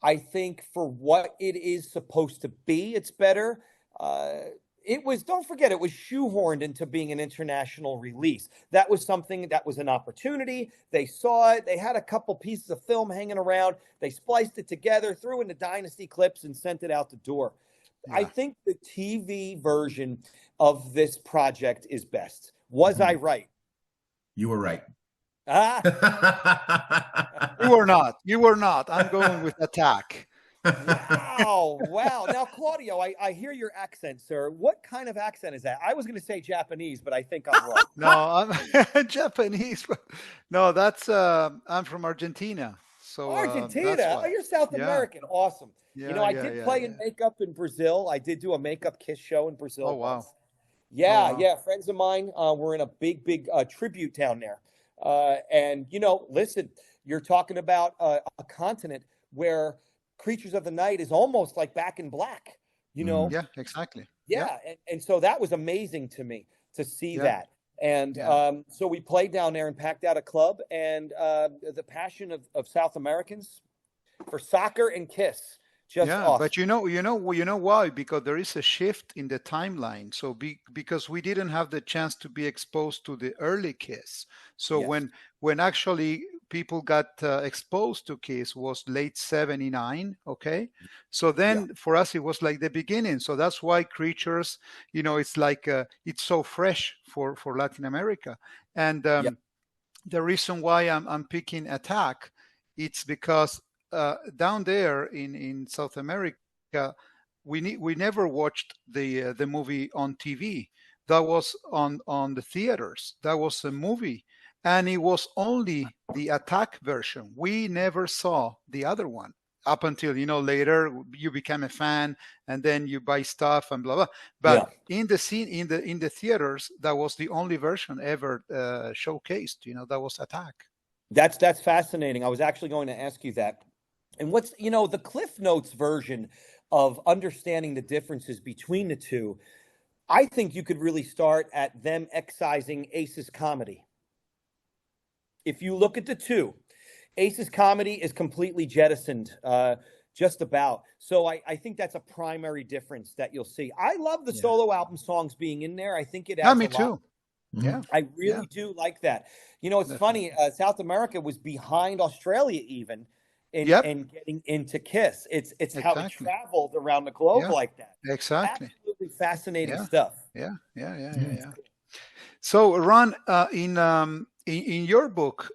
I think for what it is supposed to be, it's better. Don't forget, it was shoehorned into being an international release. That was something that was an opportunity. They saw it. They had a couple pieces of film hanging around. They spliced it together, threw in the Dynasty clips, and sent it out the door. I think the TV version of this project is best. Was I right? You were right. You were not. I'm going with Attack. Wow. Now, Claudio, I hear your accent, sir. What kind of accent is that? I was going to say Japanese, but I think I'm wrong. No, I'm Japanese. No, that's I'm from Argentina. So Argentina? You're South American. Awesome. I did play in makeup in Brazil. I did do a makeup Kiss show in Brazil. Oh, wow. Once. Yeah. Friends of mine were in a big tribute down there. And, listen, you're talking about a continent where Creatures of the Night is almost like Back in Black, Yeah, exactly. Yeah. And so that was amazing to me to see that. And so we played down there and packed out a club, and the passion of South Americans for soccer and Kiss Just awesome. But you know why? Because there is a shift in the timeline. So because we didn't have the chance to be exposed to the early Kiss. So when actually people got exposed to Kiss was late '79. Okay, so then for us it was like the beginning. So that's why Creatures, it's like it's so fresh for Latin America. And the reason why I'm picking Attack, it's because down there in South America, we never watched the movie on TV. That was on the theaters. That was a movie, and it was only the Attack version. We never saw the other one up until later you became a fan, and then you buy stuff and blah blah. But in the scene in the theaters, that was the only version ever showcased. That was Attack. That's fascinating. I was actually going to ask you that. And what's, the Cliff Notes version of understanding the differences between the two, I think you could really start at them excising Ace's comedy. If you look at the two, Ace's comedy is completely jettisoned, just about. So I think that's a primary difference that you'll see. I love the solo album songs being in there. I think it adds me a lot. too. Yeah, I really do like that. It's funny. South America was behind Australia even in getting into Kiss. It's how it traveled around the globe like that. Exactly. Absolutely fascinating stuff. Yeah. So Ron, in your book,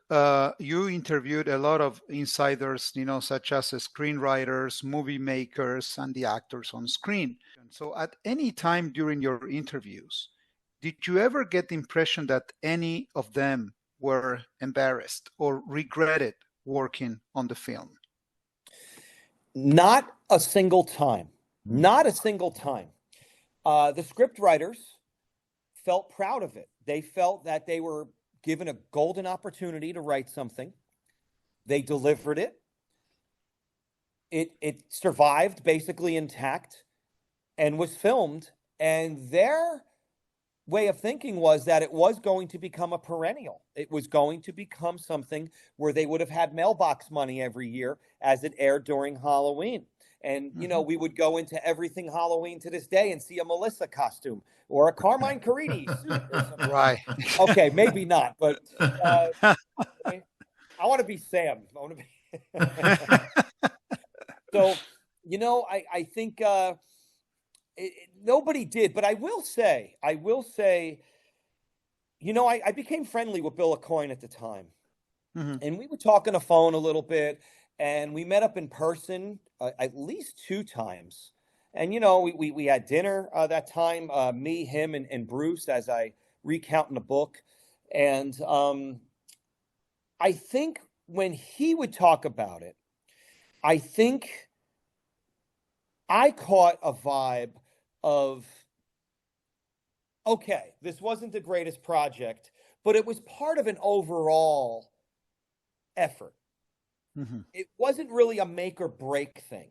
you interviewed a lot of insiders, such as screenwriters, movie makers, and the actors on screen. So at any time during your interviews, did you ever get the impression that any of them were embarrassed or regretted working on the film? Not a single time. Not a single time. The script writers felt proud of it. They felt that they were given a golden opportunity to write something. They delivered it. It survived basically intact and was filmed. And their way of thinking was that it was going to become a perennial. It was going to become something where they would have had mailbox money every year as it aired during Halloween. And, we would go into everything Halloween to this day and see a Melissa costume or a Carmine Caridi suit or something. Right. Okay, maybe not, but I want to be Sam. I want to be. So, I think nobody did, but I will say, I became friendly with Bill Aucoin at the time. And we would talk on the phone a little bit, and we met up in person at least 2 times. And, we had dinner that time, me, him, and Bruce, as I recount in the book. And I think when he would talk about it, I think I caught a vibe of, okay, this wasn't the greatest project, but it was part of an overall effort. It wasn't really a make or break thing.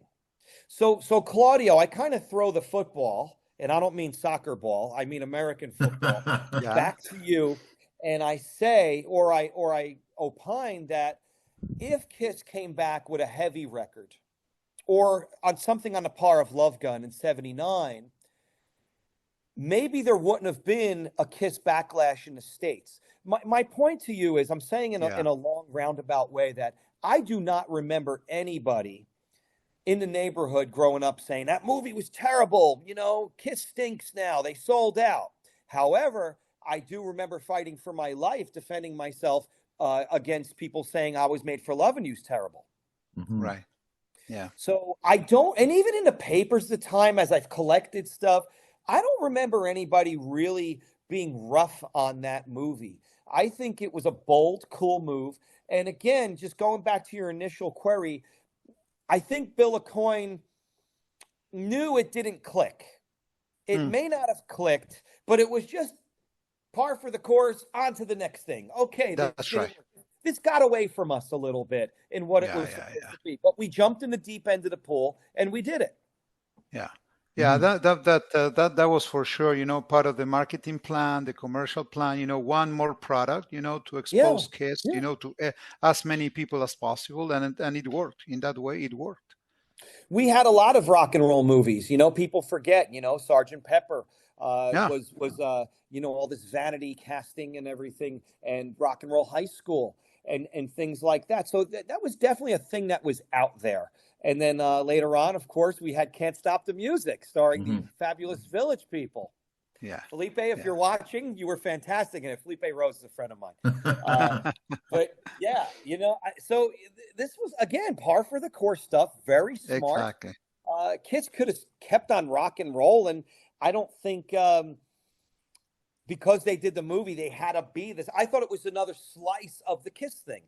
So Claudio, I kind of throw the football, and I don't mean soccer ball, I mean American football, back to you, and I say, or I opine that if Kiss came back with a heavy record, or on something on the par of Love Gun in '79, maybe there wouldn't have been a Kiss backlash in the States. My point to you is, I'm saying in a long roundabout way that I do not remember anybody in the neighborhood growing up saying that movie was terrible. Kiss stinks now. They sold out. However, I do remember fighting for my life, defending myself against people saying I Was Made for Loving You's terrible. Right. Yeah. So I don't, and even in the papers at the time, as I've collected stuff, I don't remember anybody really being rough on that movie. I think it was a bold, cool move. And again, just going back to your initial query, I think Bill Aucoin knew it didn't click. It may not have clicked, but it was just par for the course, on to the next thing. Okay, that's right. This got away from us a little bit in what it was supposed to be. But we jumped in the deep end of the pool, and we did it. Yeah, that was for sure, part of the marketing plan, the commercial plan, one more product, to expose Kiss, to as many people as possible. And it worked. In that way, it worked. We had a lot of rock and roll movies. People forget. Sergeant Pepper was all this vanity casting and everything, and Rock and Roll High School and things like that. So that was definitely a thing that was out there. And then later on, of course, we had Can't Stop the Music, starring the Fabulous Village People. Yeah, Felipe, if you're watching, you were fantastic. And Felipe Rose is a friend of mine. But yeah, so this was, again, par for the course stuff. Very smart. Exactly. Kiss could have kept on rock and roll. And I don't think because they did the movie, they had to be this. I thought it was another slice of the Kiss thing.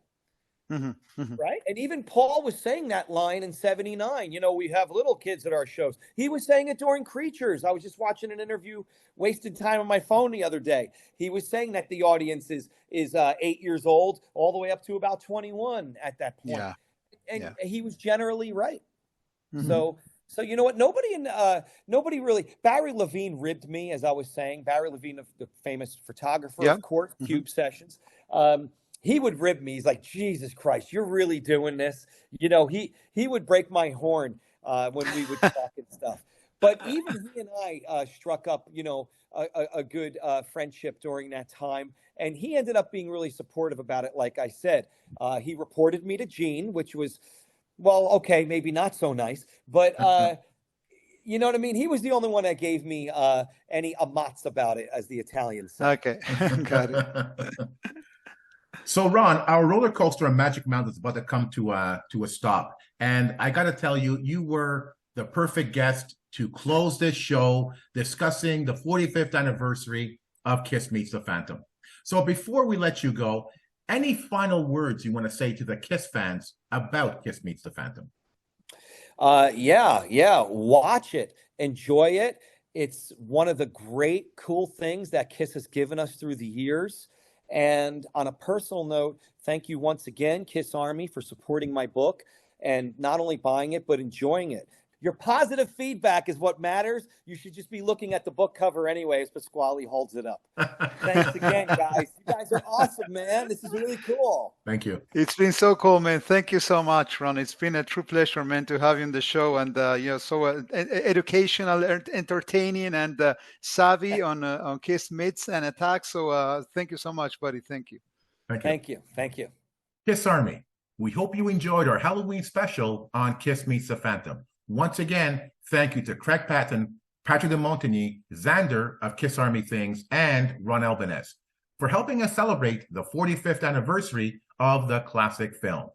Right. And even Paul was saying that line in 79. We have little kids at our shows. He was saying it during Creatures. I was just watching an interview, wasted time on my phone the other day. He was saying that the audience is 8 years old all the way up to about 21 at that point. Yeah. And he was generally right. So you know what? Nobody really. Barry Levine ribbed me, as I was saying. Barry Levine, the famous photographer, of course, Cube Sessions. He would rib me. He's like, Jesus Christ, you're really doing this. He would break my horn when we would talk and stuff. But even he and I struck up, a good friendship during that time. And he ended up being really supportive about it. Like I said, he reported me to Gene, which was, well, okay, maybe not so nice. But you know what I mean? He was the only one that gave me any amatz about it, as the Italians say. Okay, got it. So, Ron, our roller coaster on Magic Mountain is about to come to a stop. And I got to tell you, you were the perfect guest to close this show discussing the 45th anniversary of Kiss Meets the Phantom. So before we let you go, any final words you want to say to the Kiss fans about Kiss Meets the Phantom? Yeah. Watch it. Enjoy it. It's one of the great, cool things that Kiss has given us through the years. And on a personal note, thank you once again, Kiss Army, for supporting my book and not only buying it, but enjoying it. Your positive feedback is what matters. You should just be looking at the book cover anyways. Pasquale holds it up. Thanks again, guys. You guys are awesome, man. This is really cool. Thank you. It's been so cool, man. Thank you so much, Ron. It's been a true pleasure, man, to have you on the show. And, so educational, entertaining, and savvy on Kiss Meets and Attack. So thank you so much, buddy. Thank you. Thank you. Kiss Army, we hope you enjoyed our Halloween special on Kiss Meets the Phantom. Once again, thank you to Craig Patton, Patrick DeMontigny, Xander of Kiss Army Things, and Ron Albanese for helping us celebrate the 45th anniversary of the classic film.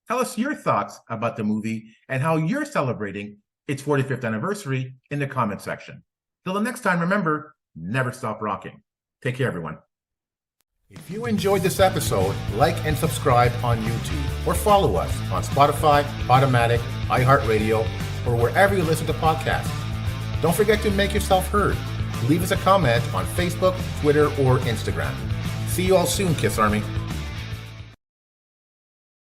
Tell us your thoughts about the movie and how you're celebrating its 45th anniversary in the comment section. Till the next time, remember, never stop rocking. Take care, everyone. If you enjoyed this episode, like and subscribe on YouTube or follow us on Spotify, Automatic, iHeartRadio, or wherever you listen to podcasts. Don't forget to make yourself heard. Leave us a comment on Facebook, Twitter, or Instagram. See you all soon, Kiss Army.